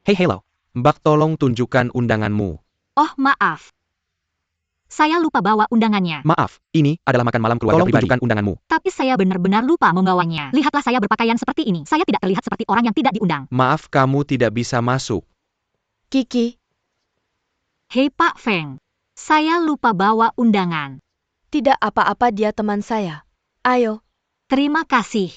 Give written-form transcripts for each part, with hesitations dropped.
Hey hello, Mbak tolong tunjukkan undanganmu. Oh, maaf. Saya lupa bawa undangannya. Maaf, ini adalah makan malam keluarga pribadi. Tolong tunjukkan undanganmu. Tapi saya benar-benar lupa membawanya. Lihatlah saya berpakaian seperti ini. Saya tidak terlihat seperti orang yang tidak diundang. Maaf, kamu tidak bisa masuk. Kiki, Hei Pak Feng. Saya lupa bawa undangan. tidak apa-apa, dia teman saya. Ayo, Terima kasih.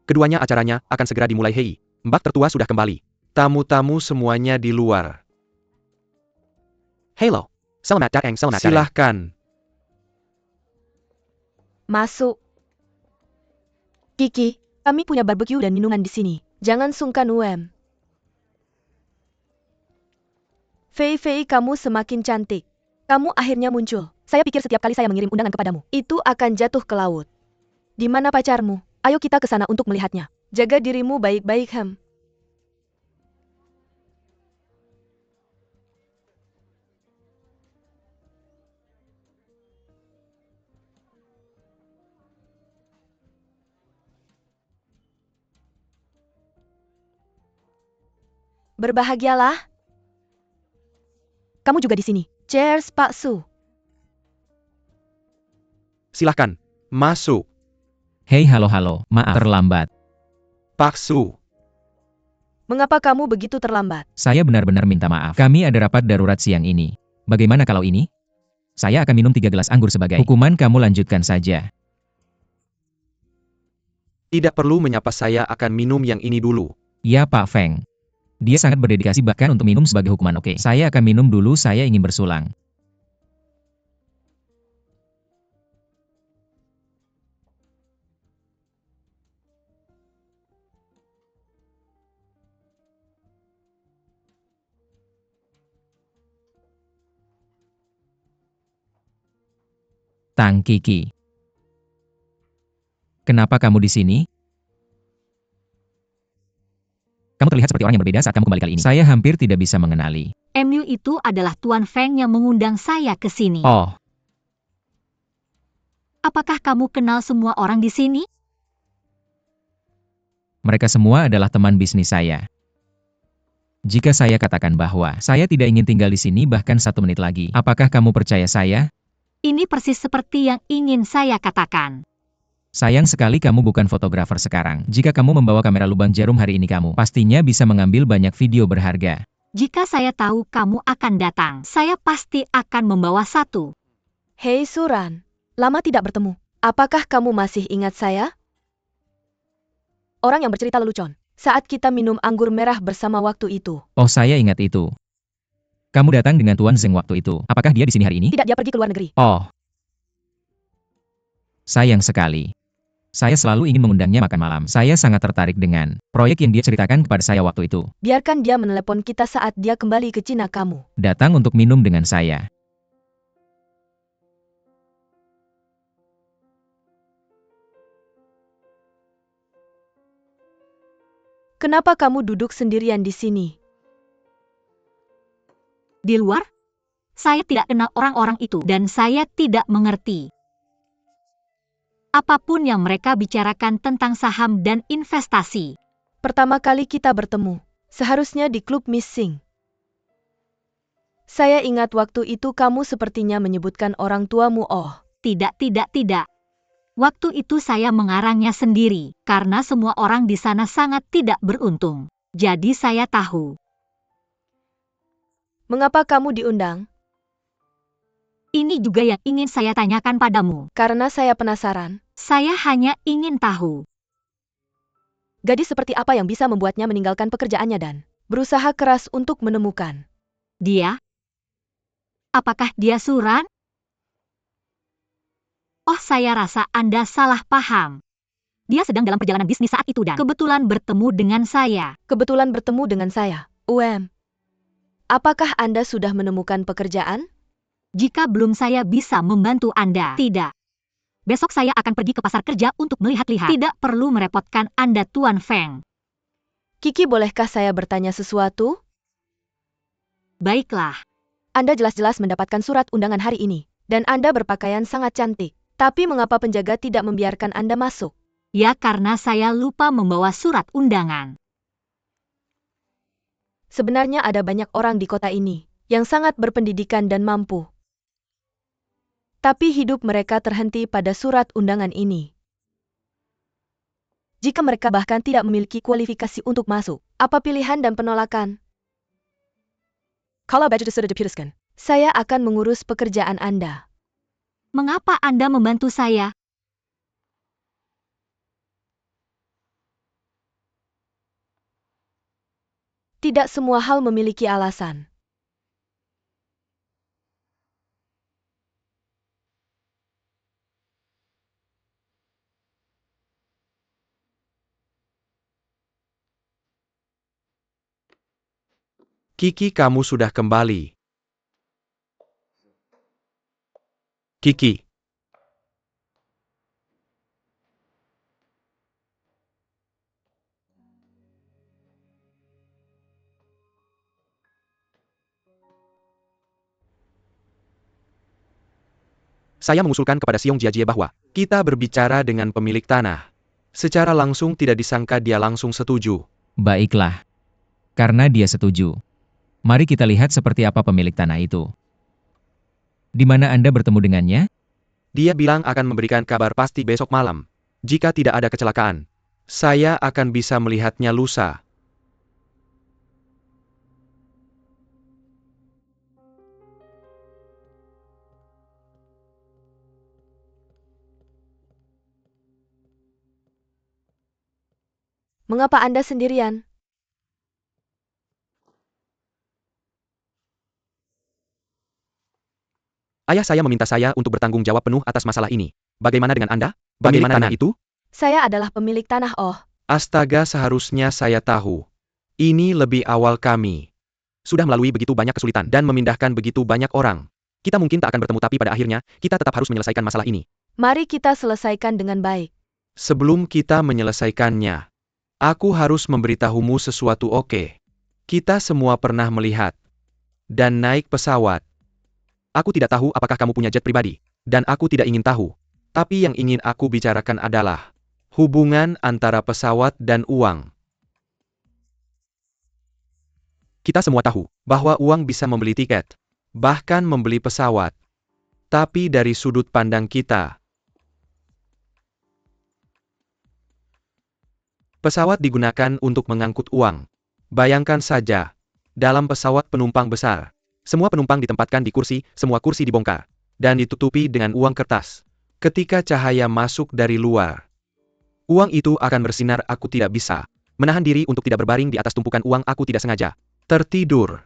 Keduanya acaranya akan segera dimulai. Hei, Mbak tertua sudah kembali. Tamu-tamu semuanya di luar. Hello, selamat datang. Silahkan. masuk. Kiki, kami punya barbeque dan minuman di sini. Jangan sungkan, Fei, kamu semakin cantik. Kamu akhirnya muncul. Saya pikir setiap kali saya mengirim undangan kepadamu, itu akan jatuh ke laut. Di mana pacarmu? Ayo kita ke sana untuk melihatnya. Jaga dirimu baik-baik, Berbahagialah. Kamu juga di sini. Cheers, Pak Su. Silahkan, masuk. Hei halo, maaf terlambat. Pak Su. Mengapa kamu begitu terlambat? Saya benar-benar minta maaf. Kami ada rapat darurat siang ini. Bagaimana kalau ini? Saya akan minum 3 gelas anggur sebagai hukuman, kamu lanjutkan saja. Tidak perlu menyapa, saya akan minum yang ini dulu. Ya Pak Feng. Dia sangat berdedikasi bahkan untuk minum sebagai hukuman. Oke, saya akan minum dulu, saya ingin bersulang. Tang Kiki. Kenapa kamu di sini? Kamu terlihat seperti orang yang berbeda saat kamu kembali kali ini. Saya hampir tidak bisa mengenali. MU itu adalah Tuan Feng yang mengundang saya ke sini. Oh, Apakah kamu kenal semua orang di sini? mereka semua adalah teman bisnis saya. Jika saya katakan bahwa saya tidak ingin tinggal di sini bahkan 1 menit lagi, apakah kamu percaya saya? Ini persis seperti yang ingin saya katakan. Sayang sekali kamu bukan fotografer sekarang. Jika kamu membawa kamera lubang jarum hari ini, kamu pastinya bisa mengambil banyak video berharga. Jika saya tahu kamu akan datang, saya pasti akan membawa satu. Hei Suran, lama tidak bertemu. Apakah kamu masih ingat saya? Orang yang bercerita lelucon. Saat kita minum anggur merah bersama waktu itu. Oh, saya ingat itu. Kamu datang dengan Tuan Zeng waktu itu. Apakah dia di sini hari ini? Tidak, dia pergi ke luar negeri. Oh. Sayang sekali. Saya selalu ingin mengundangnya makan malam. Saya sangat tertarik dengan proyek yang dia ceritakan kepada saya waktu itu. Biarkan dia menelepon kita saat dia kembali ke Cina kamu. Datang untuk minum dengan saya. Kenapa kamu duduk sendirian di sini? Di luar, saya tidak kenal orang-orang itu dan saya tidak mengerti. Apapun yang mereka bicarakan tentang saham dan investasi. Pertama kali kita bertemu, seharusnya di klub Missing. Saya ingat waktu itu kamu sepertinya menyebutkan orang tuamu. Oh, Tidak. Waktu itu saya mengarangnya sendiri, karena semua orang di sana sangat tidak beruntung. Jadi saya tahu. mengapa kamu diundang? Ini juga yang ingin saya tanyakan padamu. Karena saya penasaran. Saya hanya ingin tahu. Gadis seperti apa yang bisa membuatnya meninggalkan pekerjaannya dan berusaha keras untuk menemukan Dia? Apakah dia Suran? Oh, saya rasa Anda salah paham. Dia sedang dalam perjalanan bisnis saat itu dan kebetulan bertemu dengan saya. Kebetulan bertemu dengan saya. Apakah Anda sudah menemukan pekerjaan? Jika belum, saya bisa membantu Anda. Tidak. Besok saya akan pergi ke pasar kerja untuk melihat-lihat. Tidak perlu merepotkan Anda, Tuan Feng. Kiki, bolehkah saya bertanya sesuatu? Baiklah. Anda jelas-jelas mendapatkan surat undangan hari ini, dan Anda berpakaian sangat cantik. Tapi mengapa penjaga tidak membiarkan Anda masuk? Ya, karena saya lupa membawa surat undangan. Sebenarnya ada banyak orang di kota ini yang sangat berpendidikan dan mampu. Tapi hidup mereka terhenti pada surat undangan ini. Jika mereka bahkan tidak memiliki kualifikasi untuk masuk, apa pilihan dan penolakan? Kalau budget sudah diputuskan, saya akan mengurus pekerjaan Anda. Mengapa Anda membantu saya? Tidak semua hal memiliki alasan. Kiki, kamu sudah kembali. Kiki. Saya mengusulkan kepada Siong Jiajie bahwa kita berbicara dengan pemilik tanah. Secara langsung tidak disangka dia langsung setuju. Baiklah. Karena dia setuju. Mari kita lihat seperti apa pemilik tanah itu. Di mana Anda bertemu dengannya? Dia bilang akan memberikan kabar pasti besok malam. Jika tidak ada kecelakaan, saya akan bisa melihatnya lusa. Mengapa Anda sendirian? Ayah saya meminta saya untuk bertanggung jawab penuh atas masalah ini. Bagaimana dengan Anda? Bagaimana tanah itu? Saya adalah pemilik tanah, oh. Astaga, seharusnya saya tahu. Ini lebih awal kami. Sudah melalui begitu banyak kesulitan dan memindahkan begitu banyak orang. Kita mungkin tak akan bertemu tapi pada akhirnya, kita tetap harus menyelesaikan masalah ini. Mari kita selesaikan dengan baik. Sebelum kita menyelesaikannya, aku harus memberitahumu sesuatu, oke? Kita semua pernah melihat dan naik pesawat. Aku tidak tahu apakah kamu punya jet pribadi, dan aku tidak ingin tahu. Tapi yang ingin aku bicarakan adalah hubungan antara pesawat dan uang. Kita semua tahu bahwa uang bisa membeli tiket, bahkan membeli pesawat. Tapi dari sudut pandang kita, pesawat digunakan untuk mengangkut uang. Bayangkan saja, dalam pesawat penumpang besar, semua penumpang ditempatkan di kursi, semua kursi dibongkar, dan ditutupi dengan uang kertas. Ketika cahaya masuk dari luar, uang itu akan bersinar. Aku tidak bisa menahan diri untuk tidak berbaring di atas tumpukan uang. Aku tidak sengaja tertidur.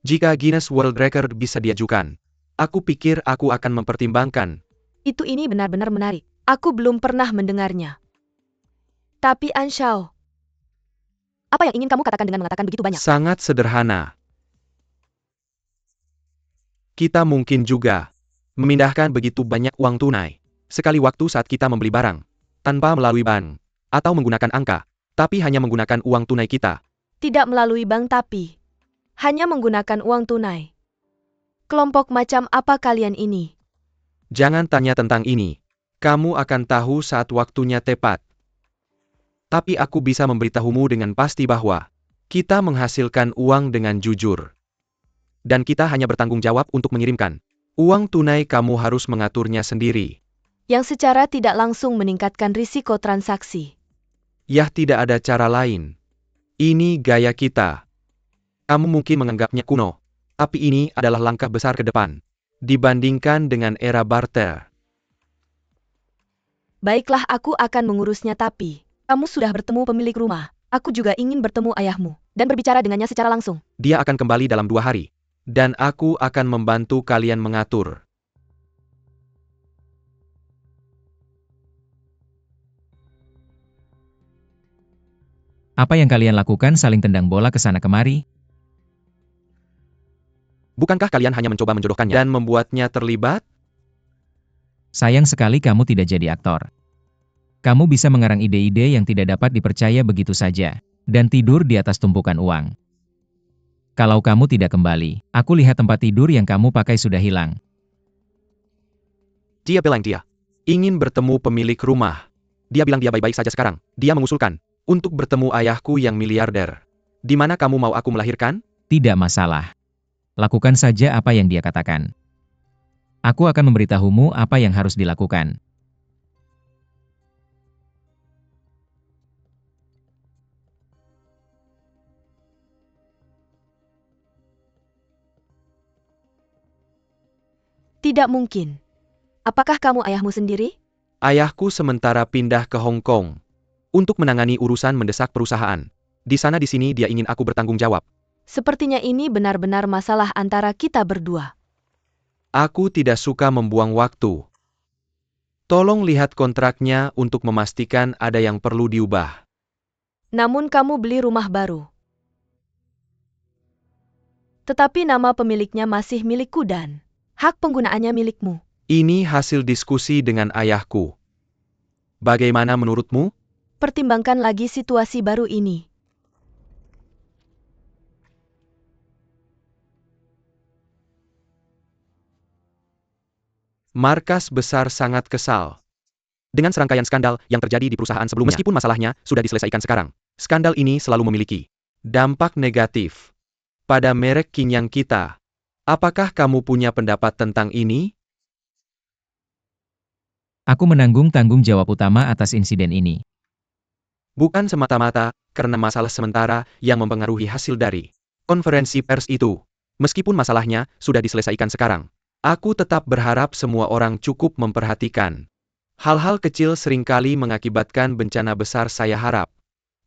Jika Guinness World Record bisa diajukan, aku pikir aku akan mempertimbangkan. Ini benar-benar menarik. Aku belum pernah mendengarnya. Tapi Anshao, apa yang ingin kamu katakan dengan mengatakan begitu banyak? Sangat sederhana. Kita mungkin juga memindahkan begitu banyak uang tunai sekali waktu saat kita membeli barang, tanpa melalui bank, atau menggunakan angka, tapi hanya menggunakan uang tunai kita. Tidak melalui bank tapi hanya menggunakan uang tunai. Kelompok macam apa kalian ini? Jangan tanya tentang ini. Kamu akan tahu saat waktunya tepat. Tapi aku bisa memberitahumu dengan pasti bahwa kita menghasilkan uang dengan jujur. Dan kita hanya bertanggung jawab untuk mengirimkan. Uang tunai kamu harus mengaturnya sendiri. Yang secara tidak langsung meningkatkan risiko transaksi. Yah, tidak ada cara lain. Ini gaya kita. Kamu mungkin menganggapnya kuno, tapi ini adalah langkah besar ke depan. Dibandingkan dengan era barter. Baiklah, aku akan mengurusnya tapi kamu sudah bertemu pemilik rumah. Aku juga ingin bertemu ayahmu dan berbicara dengannya secara langsung. Dia akan kembali dalam 2 hari. Dan aku akan membantu kalian mengatur. Apa yang kalian lakukan saling tendang bola ke sana kemari? Bukankah kalian hanya mencoba menjodohkannya dan membuatnya terlibat? Sayang sekali kamu tidak jadi aktor. Kamu bisa mengarang ide-ide yang tidak dapat dipercaya begitu saja, dan tidur di atas tumpukan uang. Kalau kamu tidak kembali, aku lihat tempat tidur yang kamu pakai sudah hilang. Dia bilang dia ingin bertemu pemilik rumah. Dia bilang dia baik-baik saja sekarang. Dia mengusulkan untuk bertemu ayahku yang miliarder. Di mana kamu mau aku melahirkan? Tidak masalah. Lakukan saja apa yang dia katakan. Aku akan memberitahumu apa yang harus dilakukan. Tidak mungkin. Apakah kamu ayahmu sendiri? Ayahku sementara pindah ke Hong Kong untuk menangani urusan mendesak perusahaan. Di sana di sini dia ingin aku bertanggung jawab. Sepertinya ini benar-benar masalah antara kita berdua. Aku tidak suka membuang waktu. Tolong lihat kontraknya untuk memastikan ada yang perlu diubah. Namun kamu beli rumah baru. Tetapi nama pemiliknya masih milikku dan hak penggunaannya milikmu. Ini hasil diskusi dengan ayahku. Bagaimana menurutmu? Pertimbangkan lagi situasi baru ini. Markas besar sangat kesal dengan serangkaian skandal yang terjadi di perusahaan sebelumnya. Meskipun masalahnya sudah diselesaikan sekarang, skandal ini selalu memiliki dampak negatif pada merek Qinyang kita. Apakah kamu punya pendapat tentang ini? Aku menanggung tanggung jawab utama atas insiden ini. Bukan semata-mata karena masalah sementara yang mempengaruhi hasil dari konferensi pers itu. Meskipun masalahnya sudah diselesaikan sekarang, aku tetap berharap semua orang cukup memperhatikan. Hal-hal kecil seringkali mengakibatkan bencana besar. Saya harap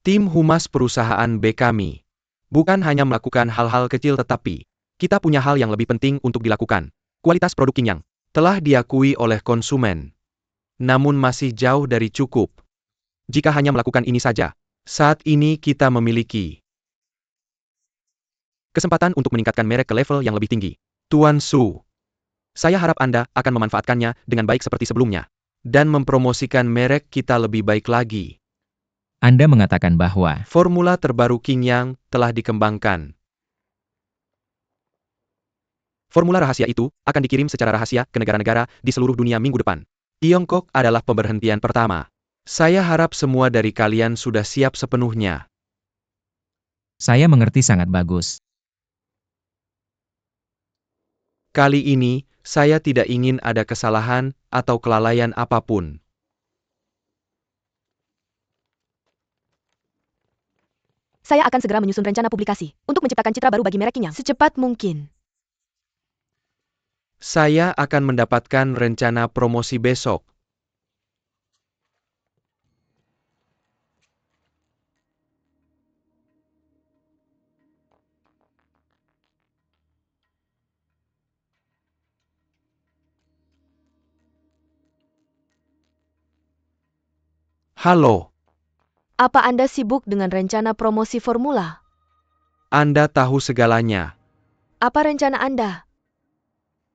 tim humas perusahaan B kami bukan hanya melakukan hal-hal kecil tetapi kita punya hal yang lebih penting untuk dilakukan. Kualitas produk Qinyang telah diakui oleh konsumen, namun masih jauh dari cukup. Jika hanya melakukan ini saja, saat ini kita memiliki kesempatan untuk meningkatkan merek ke level yang lebih tinggi. Tuan Su, saya harap Anda akan memanfaatkannya dengan baik seperti sebelumnya, dan mempromosikan merek kita lebih baik lagi. Anda mengatakan bahwa Formula terbaru Qinyang telah dikembangkan. Formula rahasia itu akan dikirim secara rahasia ke negara-negara di seluruh dunia minggu depan. Tiongkok adalah pemberhentian pertama. Saya harap semua dari kalian sudah siap sepenuhnya. saya mengerti sangat bagus. Kali ini, saya tidak ingin ada kesalahan atau kelalaian apapun. Saya akan segera menyusun rencana publikasi untuk menciptakan citra baru bagi merek Qinyang secepat mungkin. Saya akan mendapatkan rencana promosi besok. Halo, Apa Anda sibuk dengan rencana promosi formula? Anda tahu segalanya. Apa rencana Anda?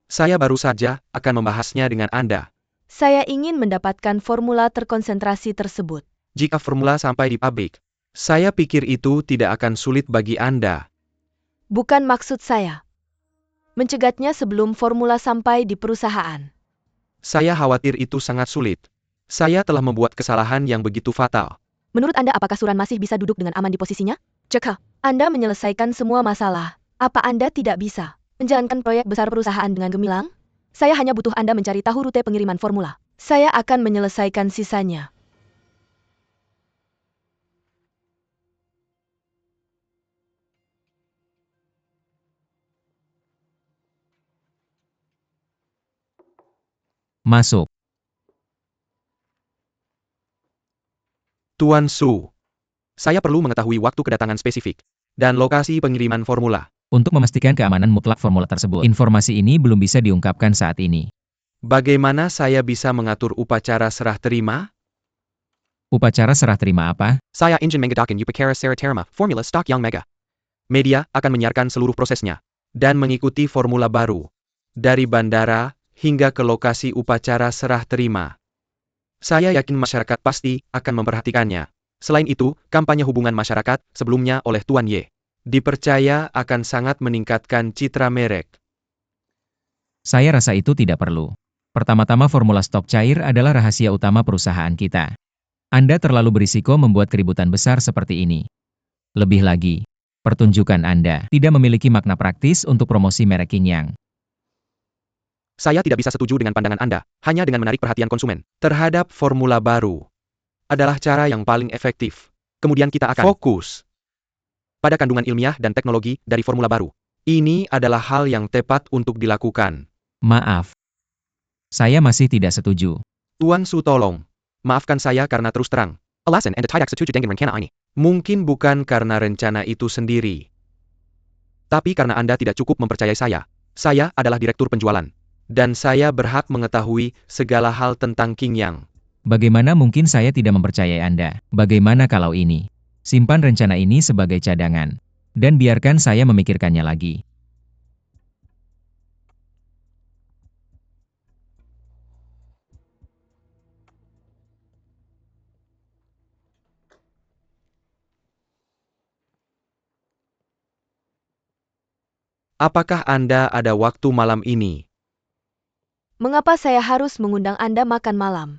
Saya baru saja akan membahasnya dengan Anda. Saya ingin mendapatkan formula terkonsentrasi tersebut. Jika formula sampai di pabrik, saya pikir itu tidak akan sulit bagi Anda. Bukan maksud saya mencegahnya sebelum formula sampai di perusahaan. Saya khawatir itu sangat sulit. Saya telah membuat kesalahan yang begitu fatal. Menurut Anda apakah Suran masih bisa duduk dengan aman di posisinya? Jika Anda menyelesaikan semua masalah, apa Anda tidak bisa menjalankan proyek besar perusahaan dengan gemilang? Saya hanya butuh Anda mencari tahu rute pengiriman formula. Saya akan menyelesaikan sisanya. Masuk. Tuan Su, saya perlu mengetahui waktu kedatangan spesifik dan lokasi pengiriman formula. Untuk memastikan keamanan mutlak formula tersebut, informasi ini belum bisa diungkapkan saat ini. Bagaimana saya bisa mengatur upacara serah terima? Upacara serah terima apa? Saya ingin mengadakan upacara serah terima formula stock yang mega. Media akan menyiarkan seluruh prosesnya dan mengikuti formula baru dari bandara hingga ke lokasi upacara serah terima. Saya yakin masyarakat pasti akan memperhatikannya. Selain itu, kampanye hubungan masyarakat sebelumnya oleh Tuan Ye dipercaya akan sangat meningkatkan citra merek. Saya rasa itu tidak perlu. Pertama-tama formula stok cair adalah rahasia utama perusahaan kita. Anda terlalu berisiko membuat keributan besar seperti ini. Lebih lagi, Pertunjukan Anda tidak memiliki makna praktis untuk promosi merek Qingyang. Saya tidak bisa setuju dengan pandangan Anda, hanya dengan menarik perhatian konsumen terhadap formula baru adalah cara yang paling efektif. Kemudian kita akan fokus pada kandungan ilmiah dan teknologi dari formula baru. Ini adalah hal yang tepat untuk dilakukan. Maaf. Saya masih tidak setuju. Tuan Su tolong. Maafkan saya karena terus terang. Alasan Anda tidak setuju dengan rencana ini. Mungkin bukan karena rencana itu sendiri. Tapi karena Anda tidak cukup mempercayai saya. Saya adalah direktur penjualan. Dan saya berhak mengetahui segala hal tentang Qingyang. Bagaimana mungkin saya tidak mempercayai Anda? Bagaimana kalau ini? Simpan rencana ini sebagai cadangan. Dan biarkan saya memikirkannya lagi. Apakah Anda ada waktu malam ini? Mengapa saya harus mengundang Anda makan malam?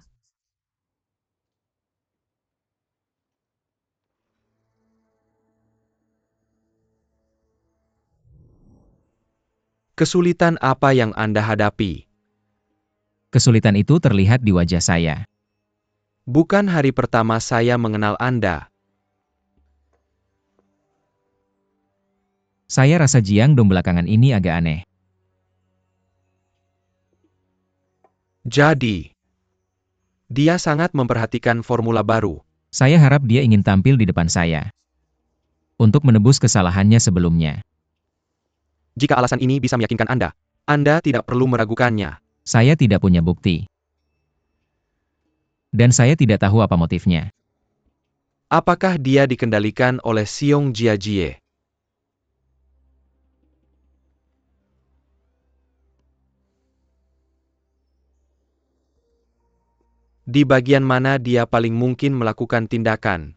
Kesulitan apa yang Anda hadapi? Kesulitan itu terlihat di wajah saya. Bukan hari pertama saya mengenal Anda. Saya rasa Jiang Dong belakangan ini agak aneh. Jadi, dia sangat memperhatikan formula baru. Saya harap dia ingin tampil di depan saya. Untuk menebus kesalahannya sebelumnya. Jika alasan ini bisa meyakinkan Anda tidak perlu meragukannya. Saya tidak punya bukti. Dan saya tidak tahu apa motifnya. Apakah dia dikendalikan oleh Xiong Jiajie? Di bagian mana dia paling mungkin melakukan tindakan?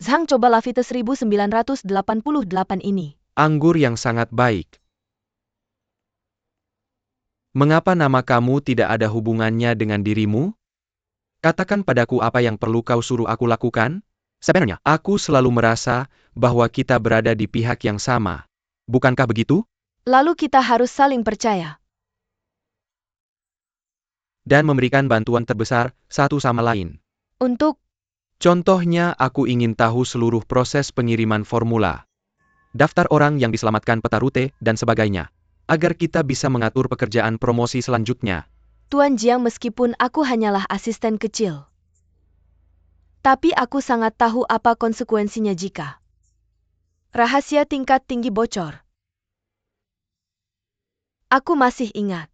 Zhang coba Lafite 1988 ini. Anggur yang sangat baik. Mengapa nama kamu tidak ada hubungannya dengan dirimu? Katakan padaku apa yang perlu kau suruh aku lakukan? Sebenarnya, aku selalu merasa bahwa kita berada di pihak yang sama. Bukankah begitu? Lalu kita harus saling percaya. Dan memberikan bantuan terbesar satu sama lain. Untuk Contohnya, aku ingin tahu seluruh proses pengiriman formula. Daftar orang yang diselamatkan, peta rute, dan sebagainya. Agar kita bisa mengatur pekerjaan promosi selanjutnya. Tuan Jiang, meskipun aku hanyalah asisten kecil. Tapi aku sangat tahu apa konsekuensinya jika rahasia tingkat tinggi bocor. Aku masih ingat.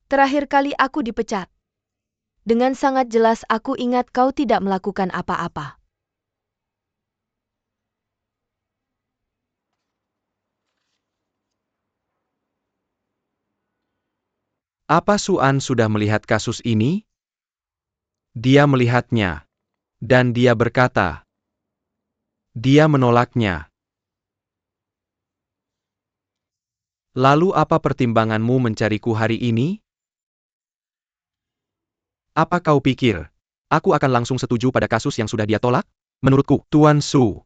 Terakhir kali aku dipecat. Dengan sangat jelas aku ingat kau tidak melakukan apa-apa. Apa Suan sudah melihat kasus ini? Dia melihatnya. Dan dia berkata. Dia menolaknya. Lalu apa pertimbanganmu mencariku hari ini? Apa kau pikir, aku akan langsung setuju pada kasus yang sudah dia tolak? Menurutku, Tuan Su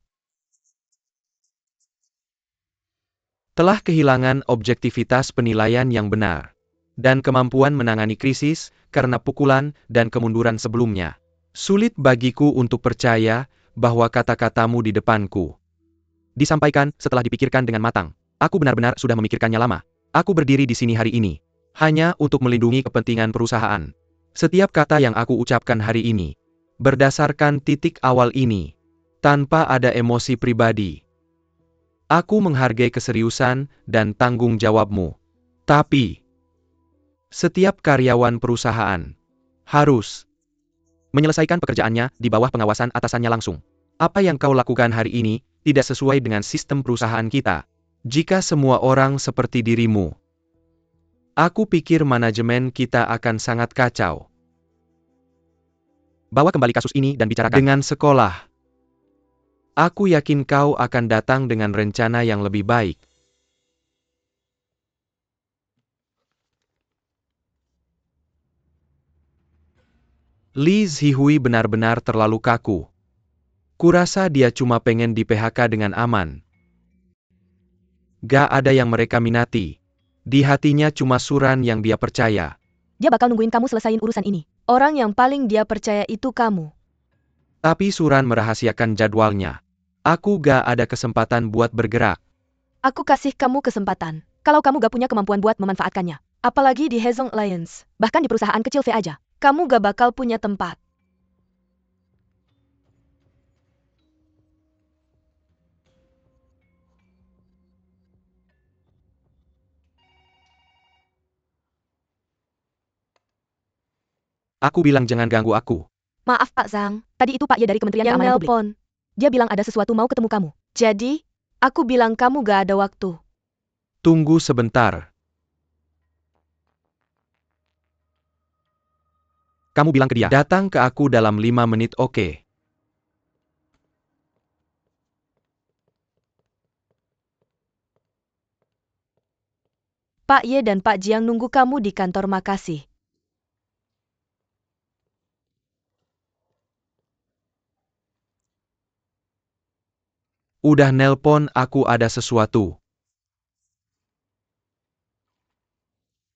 telah kehilangan objektivitas penilaian yang benar. Dan kemampuan menangani krisis, karena pukulan dan kemunduran sebelumnya. Sulit bagiku untuk percaya, bahwa kata-katamu di depanku disampaikan setelah dipikirkan dengan matang. Aku benar-benar sudah memikirkannya lama. Aku berdiri di sini hari ini, hanya untuk melindungi kepentingan perusahaan. Setiap kata yang aku ucapkan hari ini, berdasarkan titik awal ini, tanpa ada emosi pribadi. Aku menghargai keseriusan dan tanggung jawabmu. Tapi, setiap karyawan perusahaan harus menyelesaikan pekerjaannya di bawah pengawasan atasannya langsung. Apa yang kau lakukan hari ini tidak sesuai dengan sistem perusahaan kita. Jika semua orang seperti dirimu, aku pikir manajemen kita akan sangat kacau. Bawa kembali kasus ini dan bicarakan dengan sekolah. Aku yakin kau akan datang dengan rencana yang lebih baik. Li Zihui benar-benar terlalu kaku. Kurasa dia cuma pengen di PHK dengan aman. Gak ada yang mereka minati. Di hatinya cuma Suran yang dia percaya. Dia bakal nungguin kamu selesain urusan ini. Orang yang paling dia percaya itu kamu. Tapi Suran merahasiakan jadwalnya. Aku gak ada kesempatan buat bergerak. Aku kasih kamu kesempatan. Kalau kamu gak punya kemampuan buat memanfaatkannya. Apalagi di Hezong Alliance. Bahkan di perusahaan kecil V aja. Kamu gak bakal punya tempat. Aku bilang jangan ganggu aku. Maaf Pak Zhang, tadi itu Pak Ye dari Kementerian Keamanan Publik. Dia bilang ada sesuatu mau ketemu kamu. Jadi, aku bilang kamu gak ada waktu. Tunggu sebentar. Kamu bilang ke dia, datang ke aku dalam 5 menit, oke? Pak Ye dan Pak Jiang nunggu kamu di kantor, makasih. Udah nelpon, aku ada sesuatu.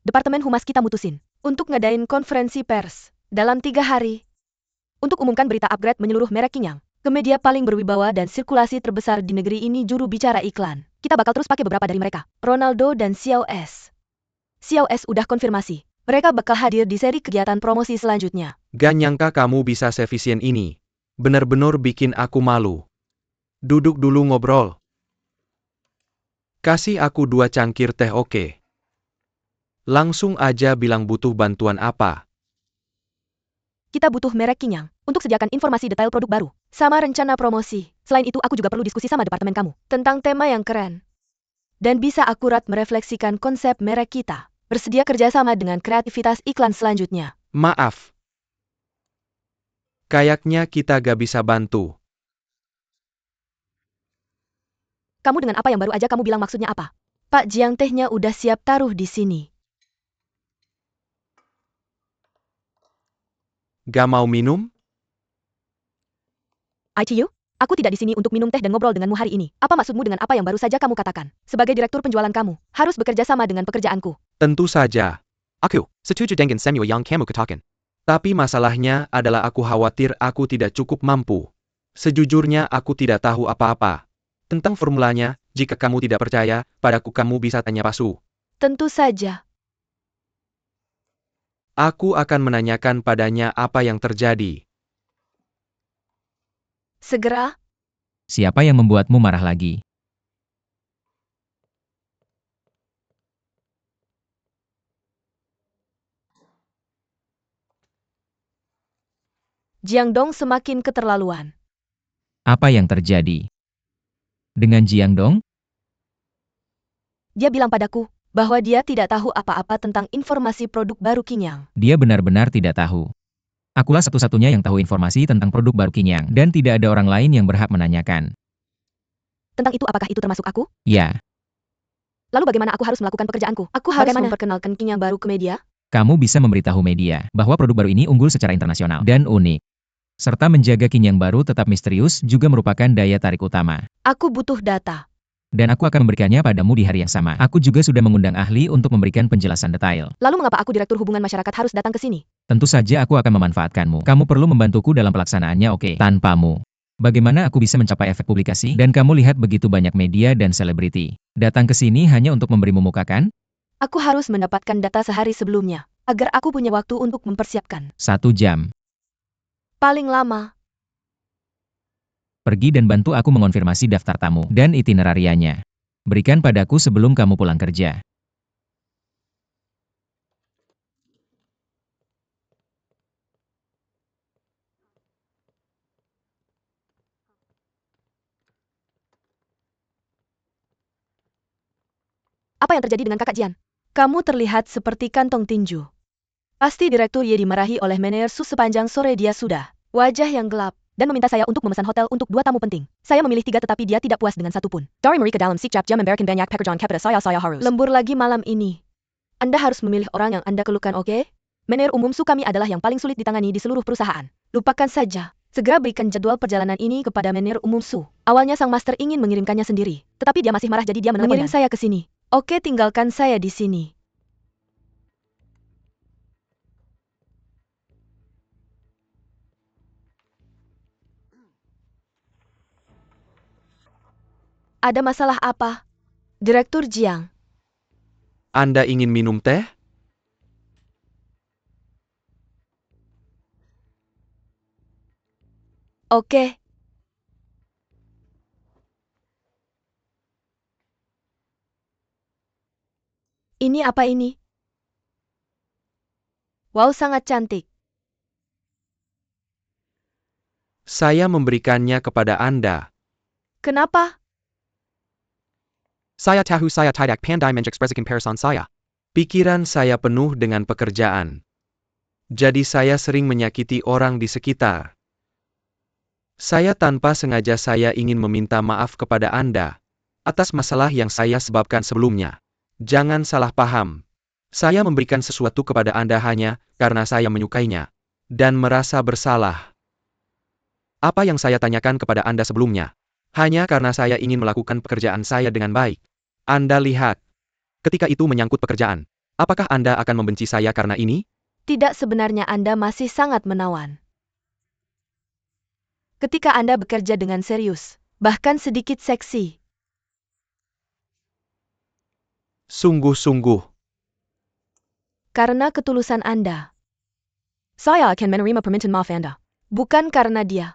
Departemen Humas kita mutusin untuk ngadain konferensi pers dalam 3 hari. Untuk umumkan berita upgrade menyeluruh merek Qinyang ke media paling berwibawa dan sirkulasi terbesar di negeri ini. Juru bicara iklan. Kita bakal terus pakai beberapa dari mereka. Ronaldo dan Xiao S. Xiao S udah konfirmasi. Mereka bakal hadir di seri kegiatan promosi selanjutnya. Gak nyangka kamu bisa seefisien ini. Bener-bener bikin aku malu. Duduk dulu ngobrol. Kasih aku 2 cangkir teh, oke? Langsung aja bilang butuh bantuan apa. Kita butuh merek Qinyang untuk sediakan informasi detail produk baru, sama rencana promosi. Selain itu aku juga perlu diskusi sama departemen kamu tentang tema yang keren. Dan bisa akurat merefleksikan konsep merek kita. Bersedia kerjasama dengan kreativitas iklan selanjutnya. Maaf. Kayaknya kita gak bisa bantu. Kamu dengan apa yang baru aja kamu bilang maksudnya apa? Pak Jiang, tehnya udah siap taruh di sini. Gak mau minum? ITU? Aku tidak di sini untuk minum teh dan ngobrol denganmu hari ini. Apa maksudmu dengan apa yang baru saja kamu katakan? Sebagai direktur penjualan kamu, harus bekerja sama dengan pekerjaanku. Tentu saja. Aku setuju dengan semua yang kamu katakan. Tapi masalahnya adalah aku khawatir aku tidak cukup mampu. Sejujurnya aku tidak tahu apa-apa tentang formulanya. Jika kamu tidak percaya padaku, kamu bisa tanya Pasu. Tentu saja. Aku akan menanyakan padanya apa yang terjadi. Segera. Siapa yang membuatmu marah lagi? Jiang Dong semakin keterlaluan. Apa yang terjadi? Dengan Jiang Dong? Dia bilang padaku bahwa dia tidak tahu apa-apa tentang informasi produk baru Qinyang. Dia benar-benar tidak tahu. Akulah satu-satunya yang tahu informasi tentang produk baru Qinyang, dan tidak ada orang lain yang berhak menanyakan. Tentang itu, apakah itu termasuk aku? Ya, Lalu bagaimana aku harus melakukan pekerjaanku? Aku harus memperkenalkan Qinyang baru ke media? kamu bisa memberitahu media bahwa produk baru ini unggul secara internasional dan unik. Serta menjaga Qinyang baru tetap misterius juga merupakan daya tarik utama. Aku butuh data. Dan aku akan memberikannya padamu di hari yang sama. Aku juga sudah mengundang ahli untuk memberikan penjelasan detail. Lalu mengapa aku Direktur Hubungan Masyarakat harus datang ke sini? Tentu saja aku akan memanfaatkanmu. Kamu perlu membantuku dalam pelaksanaannya, oke? Tanpamu, bagaimana aku bisa mencapai efek publikasi? Dan kamu lihat begitu banyak media dan selebriti datang ke sini hanya untuk memberimu muka, kan? Aku harus mendapatkan data sehari sebelumnya, agar aku punya waktu untuk mempersiapkan. 1 jam. Paling lama. Pergi dan bantu aku mengonfirmasi daftar tamu dan itinerarianya. Berikan padaku sebelum kamu pulang kerja. Apa yang terjadi dengan kakak Jian? Kamu terlihat seperti kantong tinju. Pasti Direktur Ye dimarahi oleh manajer Su sepanjang sore. Dia sudah wajah yang gelap dan meminta saya untuk memesan hotel untuk 2 tamu penting. Saya memilih 3 tetapi dia tidak puas dengan satu pun. Dari mereka dalam sikap jam memberikan banyak pekerjaan kepada saya harus. Lembur lagi malam ini. Anda harus memilih orang yang Anda keluhkan, oke? Manajer umum Su kami adalah yang paling sulit ditangani di seluruh perusahaan. Lupakan saja. Segera berikan jadwal perjalanan ini kepada manajer umum Su. Awalnya sang master ingin mengirimkannya sendiri, tetapi dia masih marah jadi dia mengirim saya ke sini. Oke, tinggalkan saya di sini. Ada masalah apa? Direktur Jiang. Anda ingin minum teh? Oke. Ini apa ini? Wow, sangat cantik. Saya memberikannya kepada Anda. Kenapa? Saya tahu saya tidak pandai mengekspresikan perasaan saya. Pikiran saya penuh dengan pekerjaan. Jadi saya sering menyakiti orang di sekitar. Saya tanpa sengaja saya ingin meminta maaf kepada Anda atas masalah yang saya sebabkan sebelumnya. Jangan salah paham. Saya memberikan sesuatu kepada Anda hanya karena saya menyukainya dan merasa bersalah. Apa yang saya tanyakan kepada Anda sebelumnya? Hanya karena saya ingin melakukan pekerjaan saya dengan baik. Anda lihat. Ketika itu menyangkut pekerjaan. Apakah Anda akan membenci saya karena ini? Tidak, sebenarnya Anda masih sangat menawan. Ketika Anda bekerja dengan serius, bahkan sedikit seksi. Sungguh-sungguh. Karena ketulusan Anda. Saya akan menerima permintaan maaf Anda. Bukan karena dia.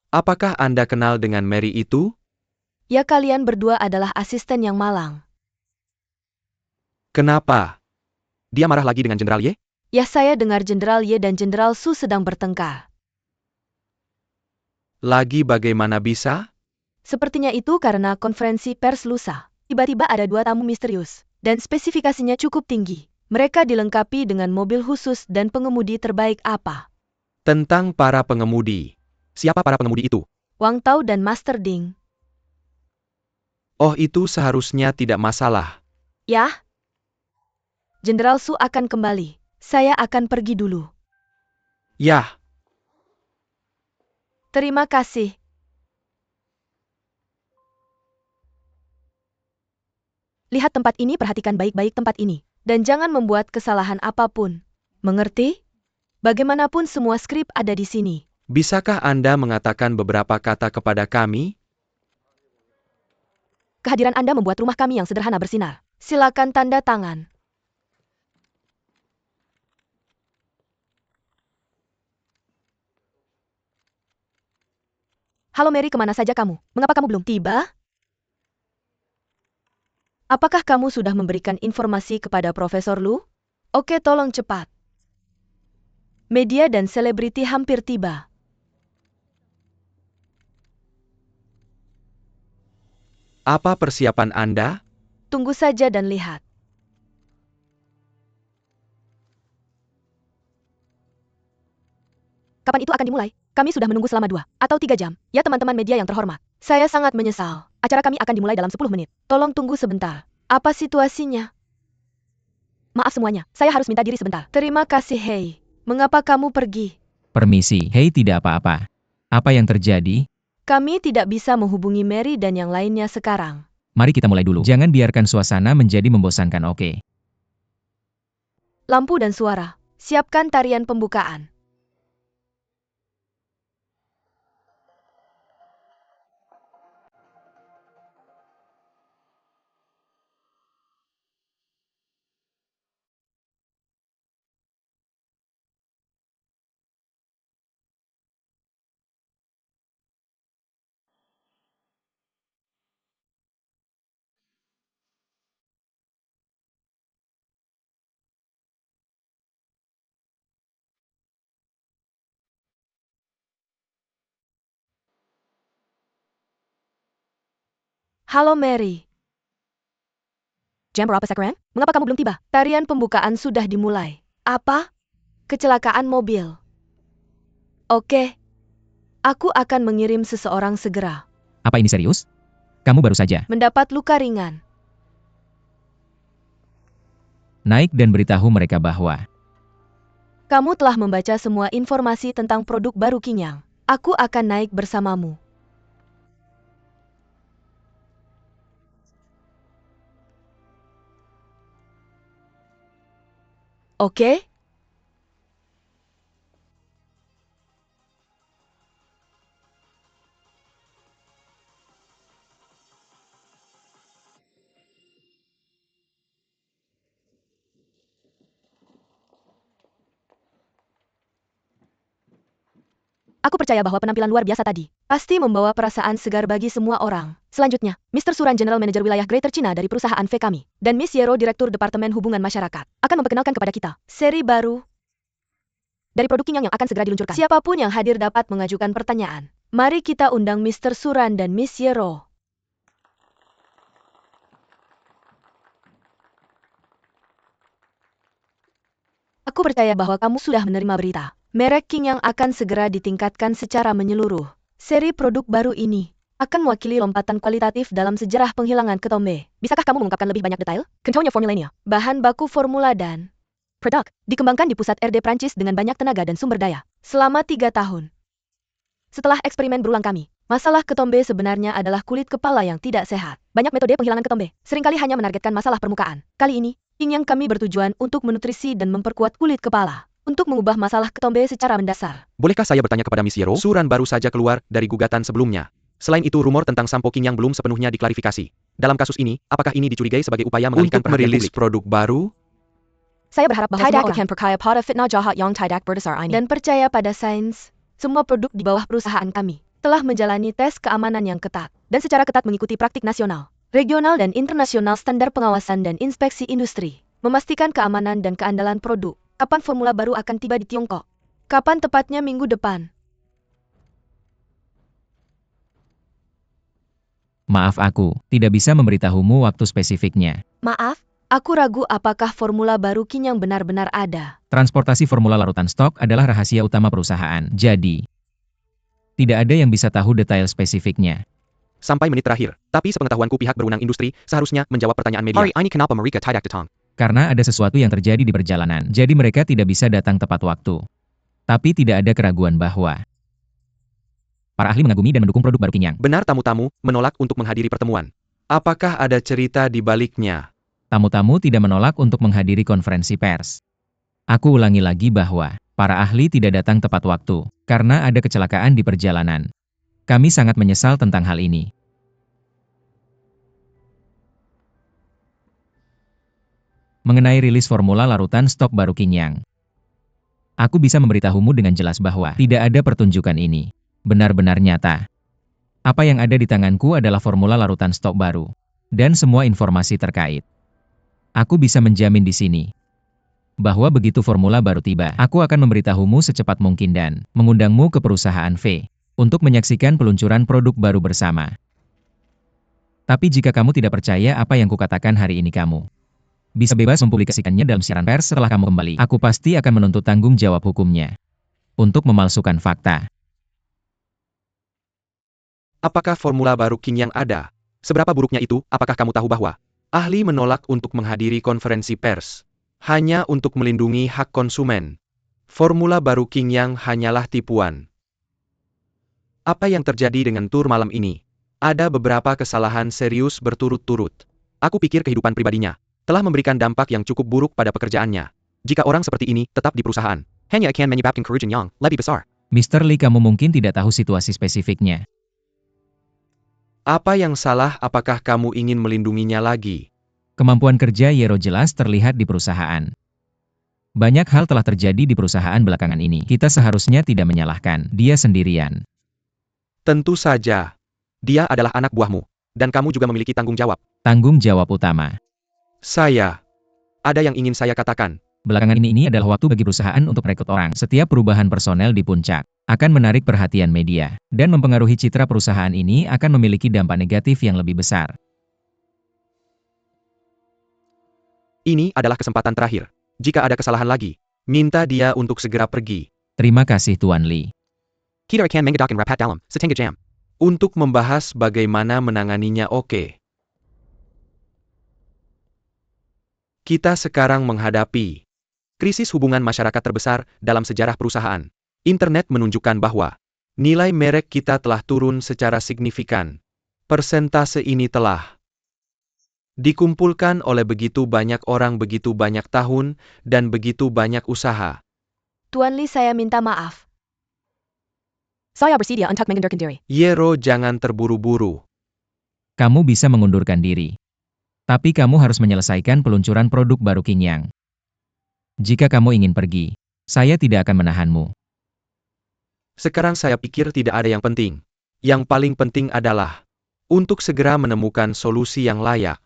Apakah Anda kenal dengan Mary itu? Ya, kalian berdua adalah asisten yang malang. Kenapa? Dia marah lagi dengan Jenderal Ye? Ya, saya dengar Jenderal Ye dan Jenderal Su sedang bertengkar. Lagi bagaimana bisa? Sepertinya itu karena konferensi pers lusa. Tiba-tiba ada 2 tamu misterius, dan spesifikasinya cukup tinggi. Mereka dilengkapi dengan mobil khusus dan pengemudi terbaik apa? Tentang para pengemudi. Siapa para pengemudi itu? Wang Tao dan Master Ding. Oh, itu seharusnya tidak masalah. Ya? Jenderal Su akan kembali. Saya akan pergi dulu. Yah, Terima kasih. Lihat tempat ini, perhatikan baik-baik tempat ini. Dan jangan membuat kesalahan apapun. Mengerti? Bagaimanapun semua skrip ada di sini. bisakah Anda mengatakan beberapa kata kepada kami? Kehadiran Anda membuat rumah kami yang sederhana bersinar. Silakan tanda tangan. Halo Mary, kemana saja kamu? Mengapa kamu belum tiba? Apakah kamu sudah memberikan informasi kepada Profesor Lu? Oke, tolong cepat. Media dan selebriti hampir tiba. Apa persiapan Anda? Tunggu saja dan lihat. Kapan itu akan dimulai? Kami sudah menunggu selama 2 atau 3 jam. Ya teman-teman media yang terhormat. Saya sangat menyesal. Acara kami akan dimulai dalam 10 menit. Tolong tunggu sebentar. Apa situasinya? Maaf semuanya, saya harus minta diri sebentar. Terima kasih, Hei. Mengapa kamu pergi? Permisi, hei tidak apa-apa. Apa yang terjadi? Kami tidak bisa menghubungi Mary dan yang lainnya sekarang. Mari kita mulai dulu. Jangan biarkan suasana menjadi membosankan, oke? Lampu dan suara. Siapkan tarian pembukaan. Halo Mary. Jam berapa sekarang? Mengapa kamu belum tiba? Tarian pembukaan sudah dimulai. Apa? Kecelakaan mobil. Oke. Aku akan mengirim seseorang segera. Apa ini serius? Kamu baru saja. Mendapat luka ringan. Naik dan beritahu mereka bahwa Kamu telah membaca semua informasi tentang produk baru Qinyang. Aku akan naik bersamamu. Oke? Aku percaya bahwa penampilan luar biasa tadi pasti membawa perasaan segar bagi semua orang. Selanjutnya, Mr. Suran, General Manager Wilayah Greater China dari perusahaan V kami, dan Miss Yero, Direktur Departemen Hubungan Masyarakat, akan memperkenalkan kepada kita seri baru dari produk Qinyang yang akan segera diluncurkan. Siapapun yang hadir dapat mengajukan pertanyaan. Mari kita undang Mr. Suran dan Miss Yero. Aku percaya bahwa kamu sudah menerima berita. Merek Qinyang akan segera ditingkatkan secara menyeluruh. Seri produk baru ini akan mewakili lompatan kualitatif dalam sejarah penghilangan ketombe. Bisakah kamu mengungkapkan lebih banyak detail? Contohnya formulanya, bahan baku formula dan produk dikembangkan di pusat R&D Prancis dengan banyak tenaga dan sumber daya selama 3 tahun. Setelah eksperimen berulang kami, masalah ketombe sebenarnya adalah kulit kepala yang tidak sehat. Banyak metode penghilangan ketombe seringkali hanya menargetkan masalah permukaan. Kali ini, Qinyang kami bertujuan untuk menutrisi dan memperkuat kulit kepala untuk mengubah masalah ketombe secara mendasar. Bolehkah saya bertanya kepada Miss Yero? Suran baru saja keluar dari gugatan sebelumnya. Selain itu, rumor tentang sampo Qinyang belum sepenuhnya diklarifikasi. Dalam kasus ini, apakah ini dicurigai sebagai upaya mengalihkan Untuk perhatian merilis publik? Produk baru? Saya berharap bahwa semua orang percaya pada fitnah jahat yang tidak berdasar ini. dan percaya pada sains. Semua produk di bawah perusahaan kami telah menjalani tes keamanan yang ketat dan secara ketat mengikuti praktik nasional, regional dan internasional standar pengawasan dan inspeksi industri, memastikan keamanan dan keandalan produk. Kapan formula baru akan tiba di Tiongkok? Kapan tepatnya minggu depan? maaf aku tidak bisa memberitahumu waktu spesifiknya. Maaf, aku ragu apakah formula baru Qinyang benar-benar ada. Transportasi formula larutan stok adalah rahasia utama perusahaan. Jadi, tidak ada yang bisa tahu detail spesifiknya. Sampai menit terakhir. Tapi sepengetahuanku pihak berwenang industri seharusnya menjawab pertanyaan media. Ini kenapa mereka tidak datang? Karena ada sesuatu yang terjadi di perjalanan, jadi mereka tidak bisa datang tepat waktu. Tapi tidak ada keraguan bahwa para ahli mengagumi dan mendukung produk baru Qinyang. Benar, tamu-tamu menolak untuk menghadiri pertemuan. Apakah ada cerita di baliknya? Tamu-tamu tidak menolak untuk menghadiri konferensi pers. Aku ulangi lagi bahwa para ahli tidak datang tepat waktu karena ada kecelakaan di perjalanan. Kami sangat menyesal tentang hal ini. Mengenai rilis formula larutan stok baru Qinyang, aku bisa memberitahumu dengan jelas bahwa tidak ada pertunjukan ini. Benar-benar nyata. Apa yang ada di tanganku adalah formula larutan stok baru dan semua informasi terkait. Aku bisa menjamin di sini bahwa begitu formula baru tiba, aku akan memberitahumu secepat mungkin dan mengundangmu ke perusahaan V untuk menyaksikan peluncuran produk baru bersama. Tapi jika kamu tidak percaya apa yang kukatakan hari ini, kamu bisa bebas mempublikasikannya dalam siaran pers setelah kamu kembali. Aku pasti akan menuntut tanggung jawab hukumnya untuk memalsukan fakta. Apakah formula baru Qinyang ada? Seberapa buruknya itu? Apakah kamu tahu bahwa ahli menolak untuk menghadiri konferensi pers hanya untuk melindungi hak konsumen? Formula baru Qinyang hanyalah tipuan. Apa yang terjadi dengan tur malam ini? Ada beberapa kesalahan serius berturut-turut. Aku pikir kehidupan pribadinya telah memberikan dampak yang cukup buruk pada pekerjaannya. Jika orang seperti ini tetap di perusahaan, hanya akan menyebabkan kerugian yang lebih besar. Mr. Lee, kamu mungkin tidak tahu situasi spesifiknya. Apa yang salah? Apakah kamu ingin melindunginya lagi? Kemampuan kerja Yero jelas terlihat di perusahaan. Banyak hal telah terjadi di perusahaan belakangan ini. Kita seharusnya tidak menyalahkan dia sendirian. Tentu saja. Dia adalah anak buahmu, dan kamu juga memiliki tanggung jawab. Tanggung jawab utama. Ada yang ingin saya katakan. Belakangan ini adalah waktu bagi perusahaan untuk merekrut orang. Setiap perubahan personel di puncak akan menarik perhatian media dan mempengaruhi citra perusahaan ini akan memiliki dampak negatif yang lebih besar. Ini adalah kesempatan terakhir. Jika ada kesalahan lagi, minta dia untuk segera pergi. Terima kasih Tuan Lee. Kita akan mengadakan rapat dalam setengah jam untuk membahas bagaimana menanganinya. Oke. Kita sekarang menghadapi krisis hubungan masyarakat terbesar dalam sejarah perusahaan. Internet menunjukkan bahwa nilai merek kita telah turun secara signifikan. Persentase ini telah dikumpulkan oleh begitu banyak orang begitu banyak tahun dan begitu banyak usaha. Tuan Lee, saya minta maaf. Saya bersedia untuk mengundurkan diri. Yero, jangan terburu-buru. Kamu bisa mengundurkan diri. Tapi kamu harus menyelesaikan peluncuran produk baru Qingyang. Jika kamu ingin pergi, saya tidak akan menahanmu. Sekarang saya pikir tidak ada yang penting. Yang paling penting adalah untuk segera menemukan solusi yang layak.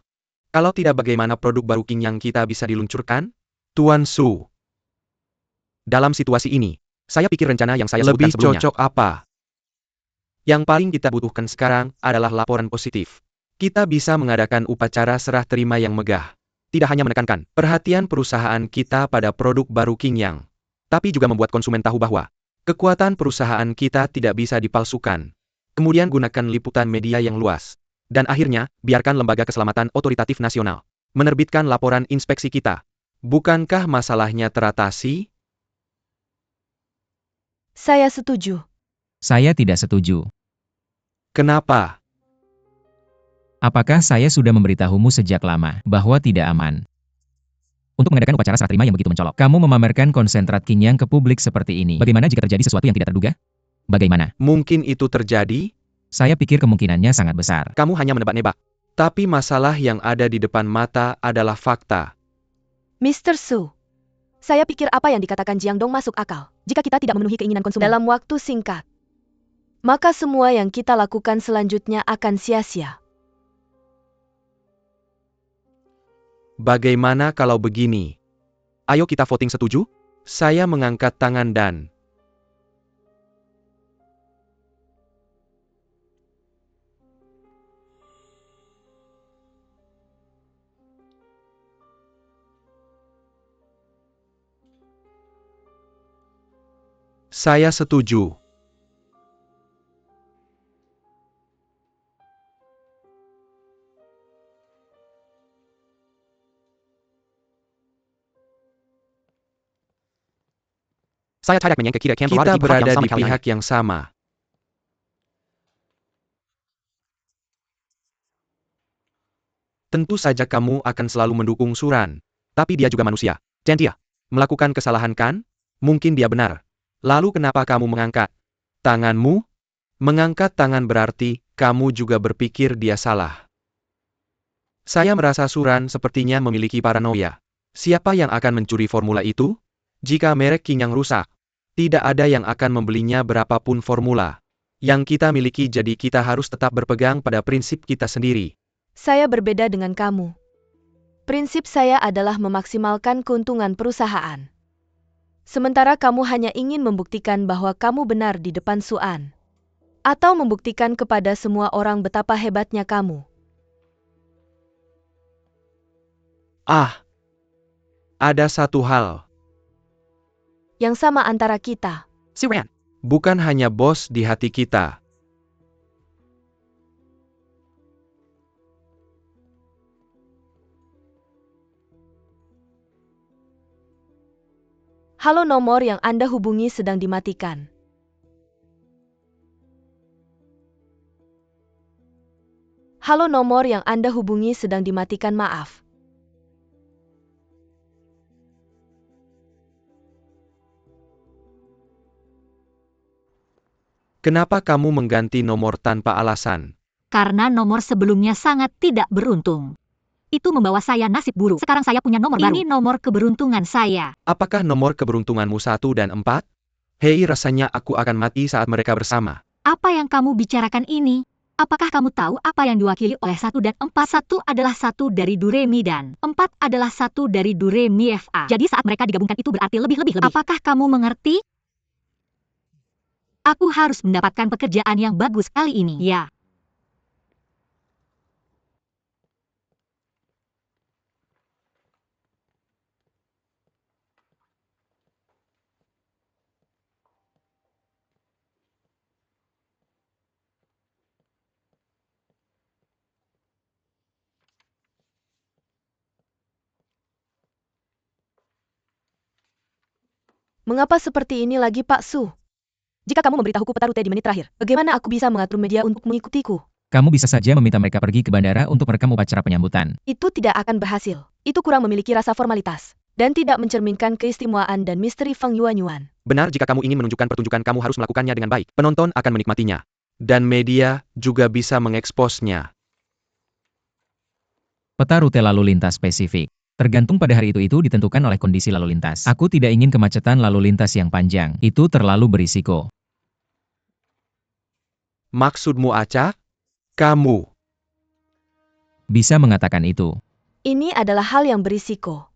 Kalau tidak, bagaimana produk baru Qingyang kita bisa diluncurkan? Tuan Su. Dalam situasi ini, saya pikir rencana yang saya sebutkan Lebih sebelumnya. Cocok apa? Yang paling kita butuhkan sekarang adalah laporan positif. Kita bisa mengadakan upacara serah terima yang megah. Tidak hanya menekankan perhatian perusahaan kita pada produk baru Qingyang, tapi juga membuat konsumen tahu bahwa kekuatan perusahaan kita tidak bisa dipalsukan. Kemudian gunakan liputan media yang luas. Dan akhirnya, biarkan Lembaga Keselamatan Otoritatif Nasional menerbitkan laporan inspeksi kita. Bukankah masalahnya teratasi? Saya setuju. Saya tidak setuju. Kenapa? Apakah saya sudah memberitahumu sejak lama bahwa tidak aman untuk mengadakan upacara serah terima yang begitu mencolok? Kamu memamerkan konsentrat Qingyang ke publik seperti ini. Bagaimana jika terjadi sesuatu yang tidak terduga? Bagaimana? Mungkin itu terjadi? Saya pikir kemungkinannya sangat besar. Kamu hanya menebak-nebak. Tapi masalah yang ada di depan mata adalah fakta. Mr. Su, saya pikir apa yang dikatakan Jiang Dong masuk akal. Jika kita tidak memenuhi keinginan konsumen dalam waktu singkat, maka semua yang kita lakukan selanjutnya akan sia-sia. Bagaimana kalau begini? Ayo kita voting setuju? Saya mengangkat tangan dan saya setuju. Saya tidak menyangka kita Kita berada di kali ini. pihak yang sama. Tentu saja kamu akan selalu mendukung Suran. Tapi dia juga manusia. Dan dia melakukan kesalahan kan? Mungkin dia benar. Lalu kenapa kamu mengangkat tanganmu? Mengangkat tangan berarti kamu juga berpikir dia salah. Saya merasa Suran sepertinya memiliki paranoia. Siapa yang akan mencuri formula itu? Jika merek Qingyang rusak, tidak ada yang akan membelinya berapapun formula yang kita miliki, jadi kita harus tetap berpegang pada prinsip kita sendiri. Saya berbeda dengan kamu. Prinsip saya adalah memaksimalkan keuntungan perusahaan. Sementara kamu hanya ingin membuktikan bahwa kamu benar di depan Suan. Atau membuktikan kepada semua orang betapa hebatnya kamu. Ah, ada satu hal. Yang sama antara kita. Si Ran. Bukan hanya bos di hati kita. Halo, nomor yang Anda hubungi sedang dimatikan. Halo, nomor yang Anda hubungi sedang dimatikan, maaf. Kenapa kamu mengganti nomor tanpa alasan? Karena nomor sebelumnya sangat tidak beruntung. Itu membawa saya nasib buruk. Sekarang saya punya nomor baru. Ini nomor keberuntungan saya. Apakah nomor keberuntunganmu 1 dan 4? Hei, rasanya aku akan mati saat mereka bersama. Apa yang kamu bicarakan ini? Apakah kamu tahu apa yang diwakili oleh 1 dan 4? 1 adalah 1 dari Do Re Mi dan 4 adalah 1 dari Do Re Mi Fa. Jadi saat mereka digabungkan itu berarti lebih. Apakah kamu mengerti? Aku harus mendapatkan pekerjaan yang bagus kali ini. Ya. Mengapa seperti ini lagi, Pak Su? Jika kamu memberitahuku peta rute di menit terakhir, bagaimana aku bisa mengatur media untuk mengikutiku? Kamu bisa saja meminta mereka pergi ke bandara untuk merekam upacara penyambutan. Itu tidak akan berhasil. Itu kurang memiliki rasa formalitas. Dan tidak mencerminkan keistimewaan dan misteri Feng Yuanyuan. Benar, jika kamu ingin menunjukkan pertunjukan kamu harus melakukannya dengan baik. Penonton akan menikmatinya. Dan media juga bisa mengeksposnya. Peta rute lalu lintas spesifik. Tergantung pada hari itu ditentukan oleh kondisi lalu lintas. Aku tidak ingin kemacetan lalu lintas yang panjang. Itu terlalu berisiko. Maksudmu acak? Kamu. Bisa mengatakan itu. Ini adalah hal yang berisiko.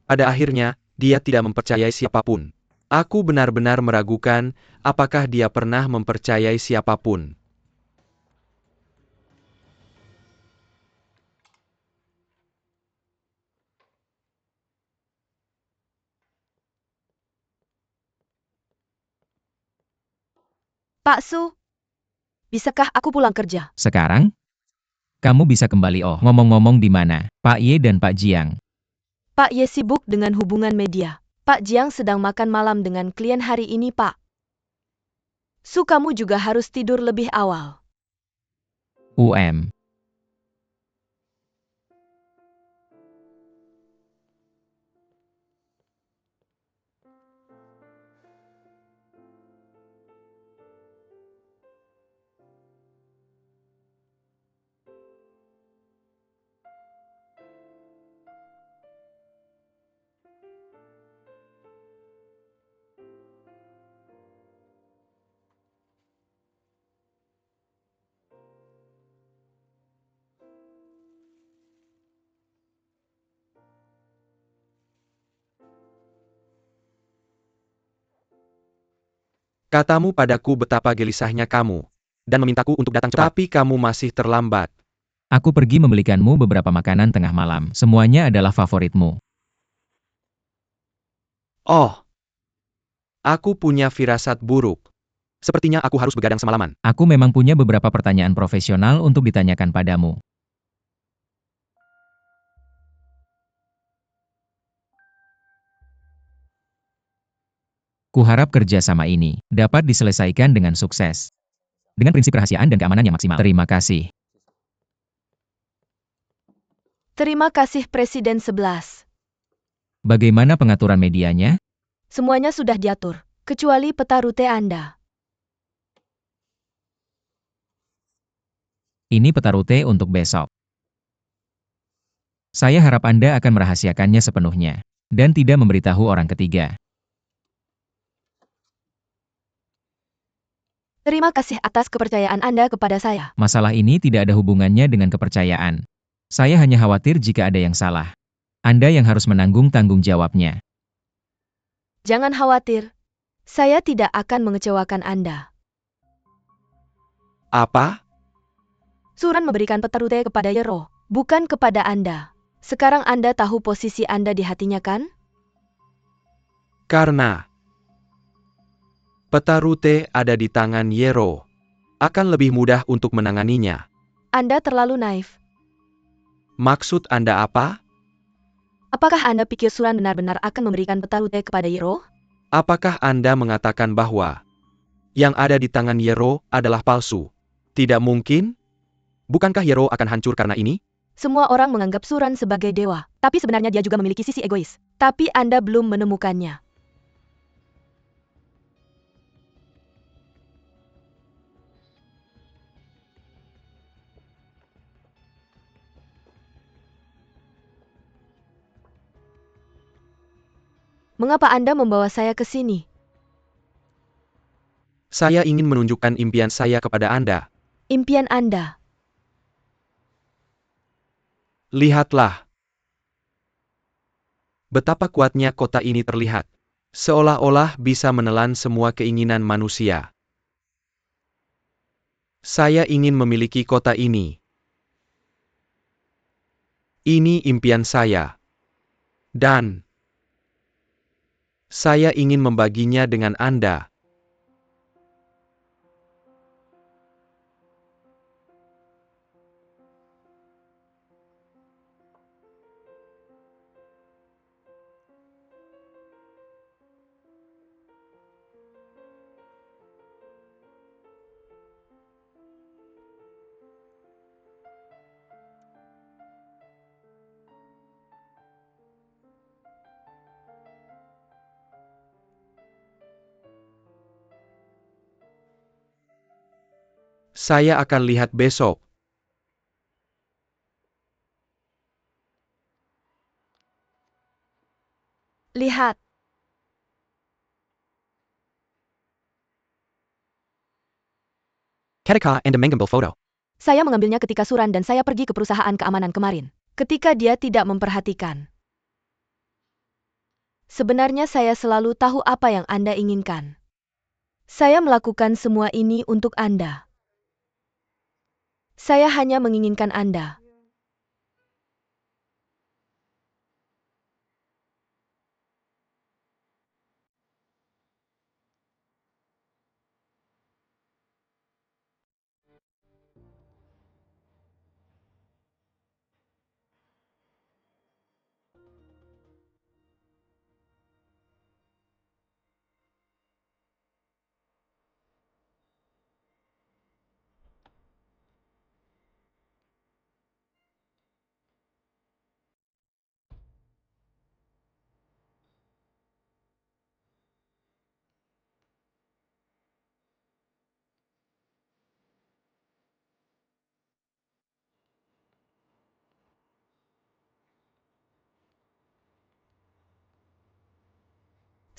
Pada akhirnya, dia tidak mempercayai siapapun. Aku benar-benar meragukan apakah dia pernah mempercayai siapapun. Pak Su, bisakah aku pulang kerja? Sekarang? Kamu bisa kembali. Oh, ngomong-ngomong di mana? Pak Ye dan Pak Jiang. Pak Ye sibuk dengan hubungan media. Pak Jiang sedang makan malam dengan klien hari ini, Pak. Su, kamu juga harus tidur lebih awal. Katamu padaku betapa gelisahnya kamu. Dan memintaku untuk datang cepat. Tapi kamu masih terlambat. Aku pergi membelikanmu beberapa makanan tengah malam. Semuanya adalah favoritmu. Oh. Aku punya firasat buruk. Sepertinya aku harus begadang semalaman. Aku memang punya beberapa pertanyaan profesional untuk ditanyakan padamu. Kuharap kerjasama ini dapat diselesaikan dengan sukses. Dengan prinsip rahasiaan dan keamanan yang maksimal. Terima kasih. Terima kasih Presiden 11. Bagaimana pengaturan medianya? Semuanya sudah diatur, kecuali peta rute Anda. Ini peta rute untuk besok. Saya harap Anda akan merahasiakannya sepenuhnya. Dan tidak memberitahu orang ketiga. Terima kasih atas kepercayaan Anda kepada saya. Masalah ini tidak ada hubungannya dengan kepercayaan. Saya hanya khawatir jika ada yang salah. Anda yang harus menanggung tanggung jawabnya. Jangan khawatir. Saya tidak akan mengecewakan Anda. Apa? Suran memberikan peta rute kepada Yero, bukan kepada Anda. Sekarang Anda tahu posisi Anda di hatinya, kan? Karena peta rute ada di tangan Yero. Akan lebih mudah untuk menanganinya. Anda terlalu naif. Maksud Anda apa? Apakah Anda pikir Suran benar-benar akan memberikan peta rute kepada Yero? Apakah Anda mengatakan bahwa yang ada di tangan Yero adalah palsu? Tidak mungkin? Bukankah Yero akan hancur karena ini? Semua orang menganggap Suran sebagai dewa, tapi sebenarnya dia juga memiliki sisi egois. Tapi Anda belum menemukannya. Mengapa Anda membawa saya ke sini? Saya ingin menunjukkan impian saya kepada Anda. Impian Anda. Lihatlah. Betapa kuatnya kota ini terlihat. Seolah-olah bisa menelan semua keinginan manusia. Saya ingin memiliki kota ini. Ini impian saya. Dan saya ingin membaginya dengan Anda. Saya akan lihat besok. Lihat. Ketika Anda mengambil foto. Saya mengambilnya ketika Suran dan saya pergi ke perusahaan keamanan kemarin. Ketika dia tidak memperhatikan. Sebenarnya saya selalu tahu apa yang Anda inginkan. Saya melakukan semua ini untuk Anda. Saya hanya menginginkan Anda.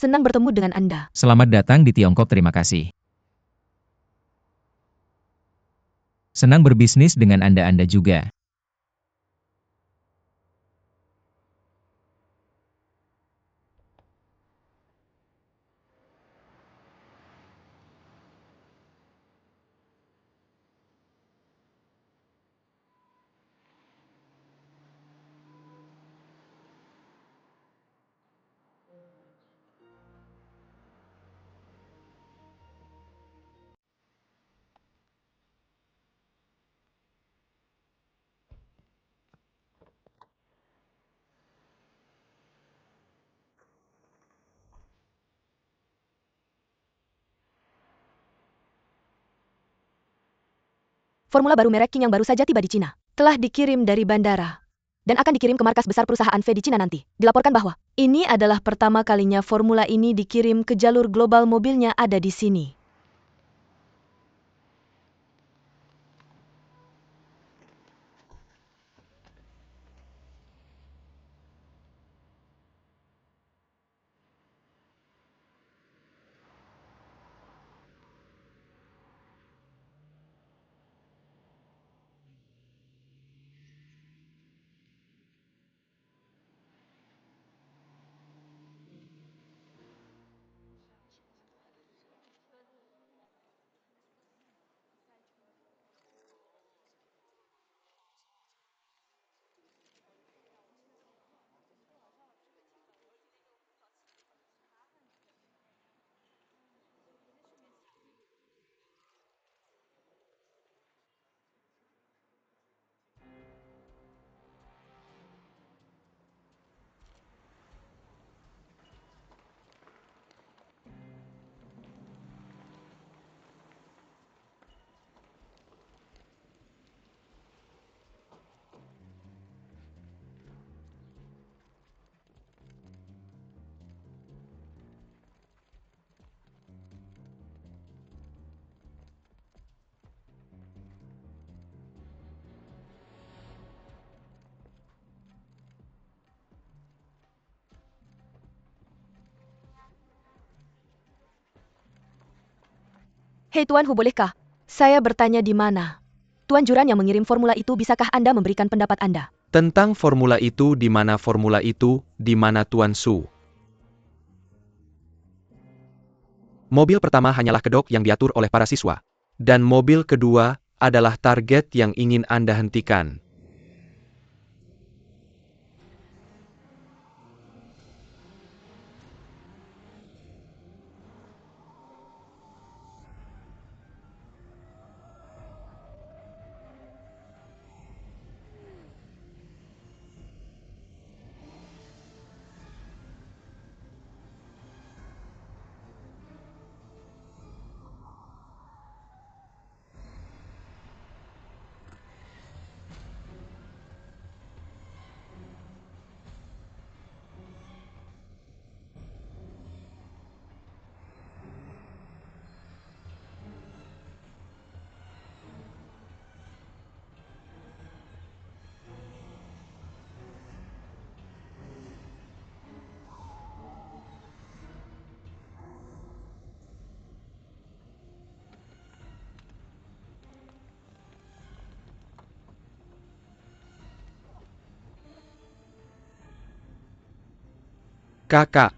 Senang bertemu dengan Anda. Selamat datang di Tiongkok, terima kasih. Senang berbisnis dengan Anda juga. Formula baru merek King yang baru saja tiba di Cina. Telah dikirim dari bandara. Dan akan dikirim ke markas besar perusahaan V di Cina nanti. Dilaporkan bahwa ini adalah pertama kalinya formula ini dikirim ke jalur global, mobilnya ada di sini. Hei Tuan Hu, bolehkah saya bertanya di mana Tuan Juran yang mengirim formula itu? Bisakah Anda memberikan pendapat Anda? Tentang formula itu, di mana formula itu, di mana Tuan Su? Mobil pertama hanyalah kedok yang diatur oleh para siswa. Dan mobil kedua adalah target yang ingin Anda hentikan. Kakak,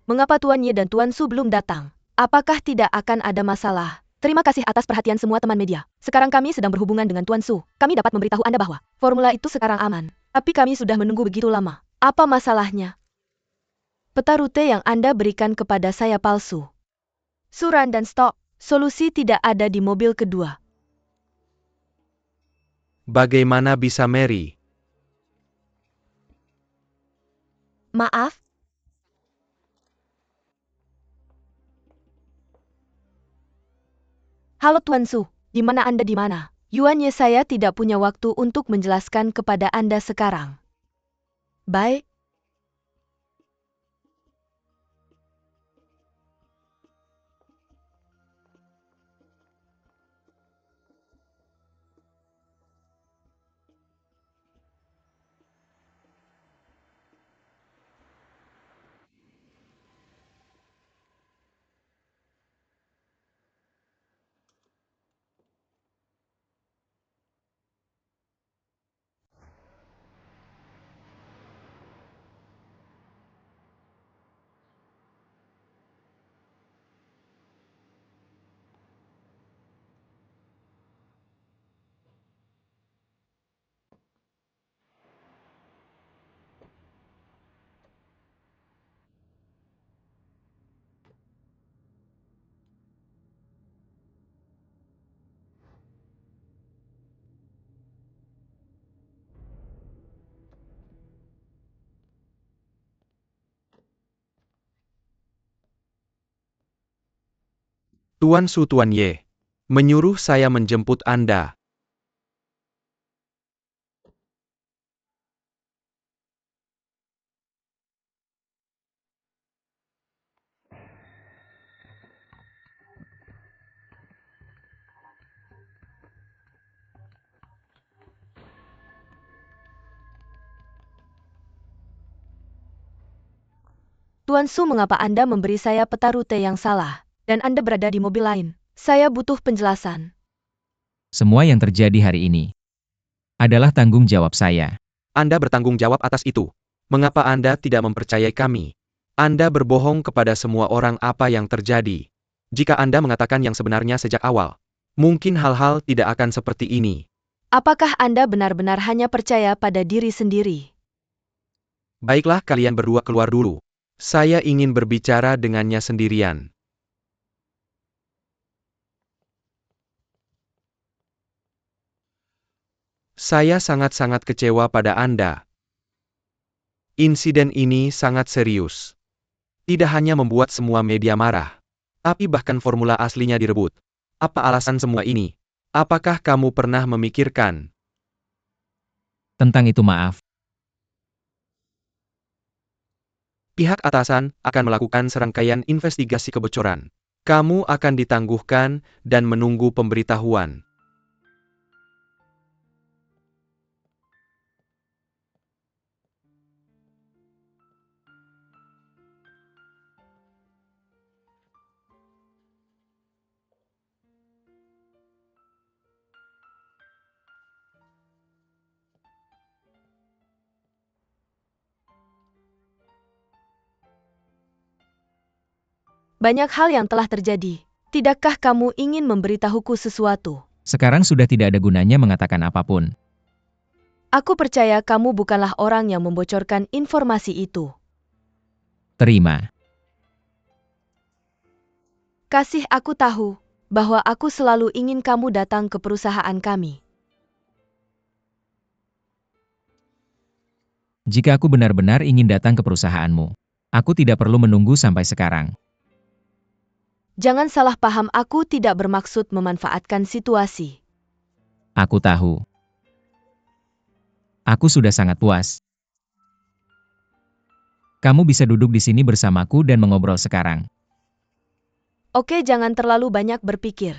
Mengapa Tuan Ye dan Tuan Su belum datang? Apakah tidak akan ada masalah? Terima kasih atas perhatian semua teman media. Sekarang kami sedang berhubungan dengan Tuan Su. Kami dapat memberitahu Anda bahwa formula itu sekarang aman. Tapi kami sudah menunggu begitu lama. Apa masalahnya? Peta rute yang Anda berikan kepada saya palsu. Suran dan stok. Solusi tidak ada di mobil kedua. bagaimana bisa Mary? Maaf? Halo Tuan Su, di mana Anda di mana? Yuan Ye, saya tidak punya waktu untuk menjelaskan kepada Anda sekarang. Baik. Tuan Su Tuan Ye menyuruh saya menjemput Anda. Tuan Su, mengapa Anda memberi saya peta rute yang salah? Dan Anda berada di mobil lain. Saya butuh penjelasan. Semua yang terjadi hari ini adalah tanggung jawab saya. Anda bertanggung jawab atas itu. Mengapa Anda tidak mempercayai kami? Anda berbohong kepada semua orang apa yang terjadi. Jika Anda mengatakan yang sebenarnya sejak awal, mungkin hal-hal tidak akan seperti ini. Apakah Anda benar-benar hanya percaya pada diri sendiri? Baiklah, kalian berdua keluar dulu. Saya ingin berbicara dengannya sendirian. Saya sangat-sangat kecewa pada Anda. Insiden ini sangat serius. Tidak hanya membuat semua media marah, tapi bahkan formula aslinya direbut. Apa alasan semua ini? Apakah kamu pernah memikirkan? Tentang itu maaf. Pihak atasan akan melakukan serangkaian investigasi kebocoran. Kamu akan ditangguhkan dan menunggu pemberitahuan. Banyak hal yang telah terjadi. Tidakkah kamu ingin memberitahuku sesuatu? Sekarang sudah tidak ada gunanya mengatakan apapun. Aku percaya kamu bukanlah orang yang membocorkan informasi itu. Terima. Kasih aku tahu bahwa aku selalu ingin kamu datang ke perusahaan kami. Jika aku benar-benar ingin datang ke perusahaanmu, aku tidak perlu menunggu sampai sekarang. Jangan salah paham, aku tidak bermaksud memanfaatkan situasi. Aku tahu. Aku sudah sangat puas. Kamu bisa duduk di sini bersamaku dan mengobrol sekarang. Oke, jangan terlalu banyak berpikir.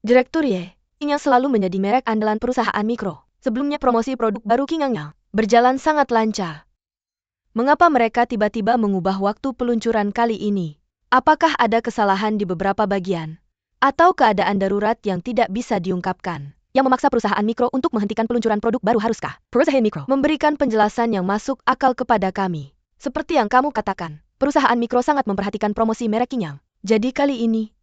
Direktur Ye, yang selalu menjadi merek andalan perusahaan mikro. Sebelumnya promosi produk baru Kingang berjalan sangat lancar. Mengapa mereka tiba-tiba mengubah waktu peluncuran kali ini? Apakah ada kesalahan di beberapa bagian? atau keadaan darurat yang tidak bisa diungkapkan, yang memaksa perusahaan mikro untuk menghentikan peluncuran produk baru haruskah? Perusahaan mikro. Memberikan penjelasan yang masuk akal kepada kami. Seperti yang kamu katakan, perusahaan mikro sangat memperhatikan promosi merek Kinyang. Jadi kali ini,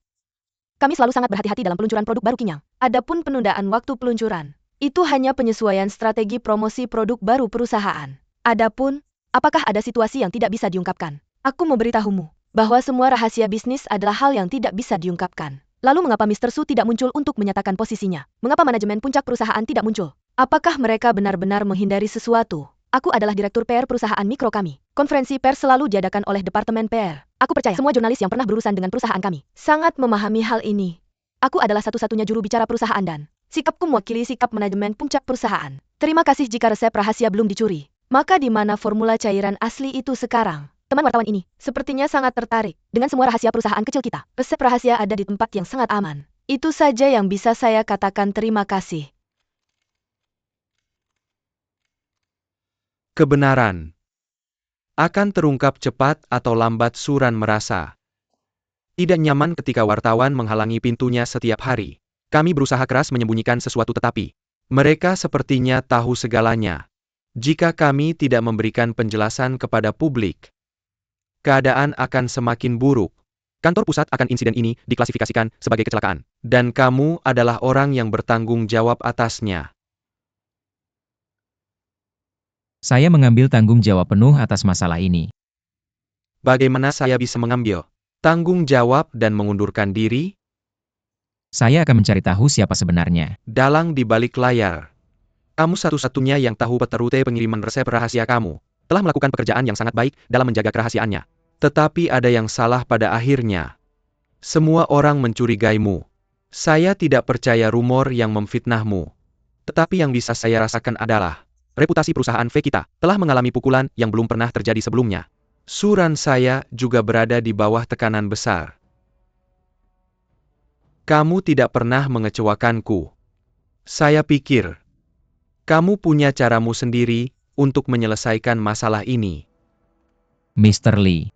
kami selalu sangat berhati-hati dalam peluncuran produk baru Kinyang. Adapun penundaan waktu peluncuran, itu hanya penyesuaian strategi promosi produk baru perusahaan. Adapun, apakah ada situasi yang tidak bisa diungkapkan? Aku memberitahumu bahwa semua rahasia bisnis adalah hal yang tidak bisa diungkapkan. Lalu mengapa Mr. Su tidak muncul untuk menyatakan posisinya? Mengapa manajemen puncak perusahaan tidak muncul? Apakah mereka benar-benar menghindari sesuatu? Aku adalah direktur PR perusahaan mikro kami. Konferensi pers selalu diadakan oleh Departemen PR. Aku percaya semua jurnalis yang pernah berurusan dengan perusahaan kami sangat memahami hal ini. Aku adalah satu-satunya juru bicara perusahaan dan sikapku mewakili sikap manajemen puncak perusahaan. Terima kasih jika resep rahasia belum dicuri. Maka di mana formula cairan asli itu sekarang? Teman wartawan ini sepertinya sangat tertarik dengan semua rahasia perusahaan kecil kita. Resep rahasia ada di tempat yang sangat aman. Itu saja yang bisa saya katakan. Terima kasih. Kebenaran akan terungkap cepat atau lambat. Suran merasa tidak nyaman ketika wartawan menghalangi pintunya setiap hari. Kami berusaha keras menyembunyikan sesuatu tetapi mereka sepertinya tahu segalanya. Jika kami tidak memberikan penjelasan kepada publik, keadaan akan semakin buruk. Kantor pusat akan insiden ini diklasifikasikan sebagai kecelakaan, dan kamu adalah orang yang bertanggung jawab atasnya. Saya mengambil tanggung jawab penuh atas masalah ini. Bagaimana saya bisa mengambil tanggung jawab dan mengundurkan diri? Saya akan mencari tahu siapa sebenarnya. Dalang di balik layar. Kamu satu-satunya yang tahu peta rute pengiriman resep rahasia kamu. Telah melakukan pekerjaan yang sangat baik dalam menjaga kerahasiaannya. Tetapi ada yang salah pada akhirnya. Semua orang mencurigaimu. Saya tidak percaya rumor yang memfitnahmu. Tetapi yang bisa saya rasakan adalah reputasi perusahaan V kita telah mengalami pukulan yang belum pernah terjadi sebelumnya. Suran saya juga berada di bawah tekanan besar. Kamu tidak pernah mengecewakanku. Saya pikir kamu punya caramu sendiri untuk menyelesaikan masalah ini. Mr. Lee.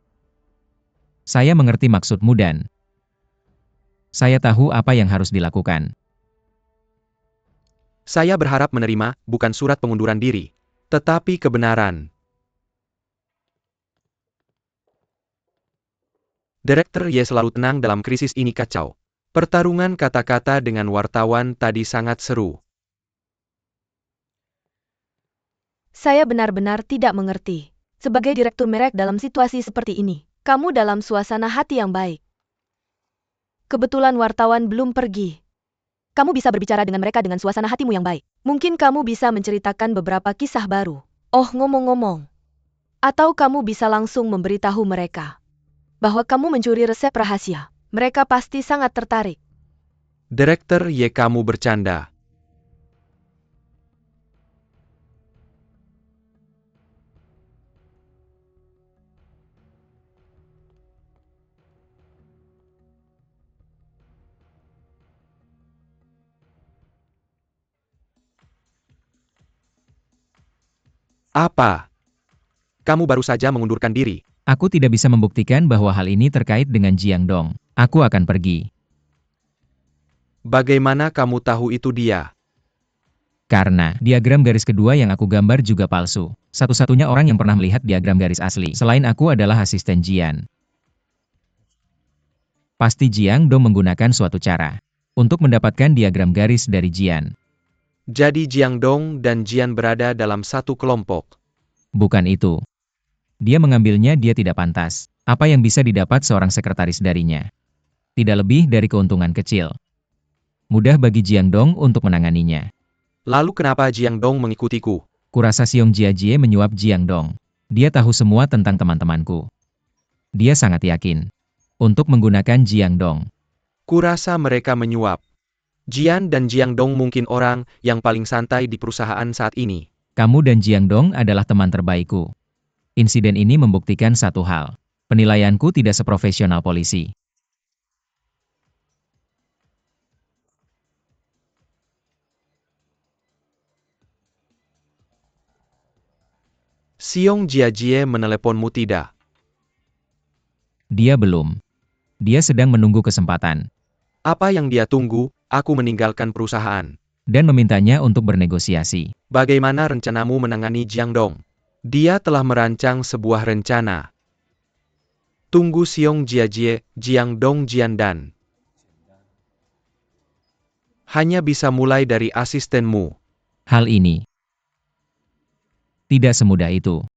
Saya mengerti maksudmu dan saya tahu apa yang harus dilakukan. Saya berharap menerima bukan surat pengunduran diri, tetapi kebenaran. Direktur Y selalu tenang dalam krisis ini. Kacau. Pertarungan kata-kata dengan wartawan tadi sangat seru. Saya benar-benar tidak mengerti. Sebagai direktur merek dalam situasi seperti ini, kamu dalam suasana hati yang baik. Kebetulan wartawan belum pergi. Kamu bisa berbicara dengan mereka dengan suasana hatimu yang baik. Mungkin kamu bisa menceritakan beberapa kisah baru. Oh, ngomong-ngomong. Atau kamu bisa langsung memberitahu mereka bahwa kamu mencuri resep rahasia. Mereka pasti sangat tertarik. Direktur Y, kamu bercanda. Apa? Kamu baru saja mengundurkan diri. Aku tidak bisa membuktikan bahwa hal ini terkait dengan Jiang Dong. Aku akan pergi. Bagaimana kamu tahu itu dia? Karena diagram garis kedua yang aku gambar juga palsu. Satu-satunya orang yang pernah melihat diagram garis asli selain aku adalah asisten Jian. Pasti Jiang Dong menggunakan suatu cara untuk mendapatkan diagram garis dari Jian. Jadi Jiang Dong dan Jian berada dalam satu kelompok. Bukan itu. Dia mengambilnya, dia tidak pantas. Apa yang bisa didapat seorang sekretaris darinya? Tidak lebih dari keuntungan kecil. Mudah bagi Jiang Dong untuk menanganinya. Lalu kenapa Jiang Dong mengikutiku? Kurasa Xiong Jiajie menyuap Jiang Dong. Dia tahu semua tentang teman-temanku. Dia sangat yakin untuk menggunakan Jiang Dong. Kurasa mereka menyuap. Jian dan Jiang Dong mungkin orang yang paling santai di perusahaan saat ini. Kamu dan Jiang Dong adalah teman terbaikku. Insiden ini membuktikan satu hal. Penilaianku tidak seprofesional polisi. Xiong Jiajie meneleponmu tidak? Dia belum. Dia sedang menunggu kesempatan. Apa yang dia tunggu? Aku meninggalkan perusahaan. Dan memintanya untuk bernegosiasi. Bagaimana rencanamu menangani Jiang Dong? Dia telah merancang sebuah rencana. Tunggu Xiong Jiajie, Jiang Dong Jiandan. Hanya bisa mulai dari asistenmu. Hal ini tidak semudah itu.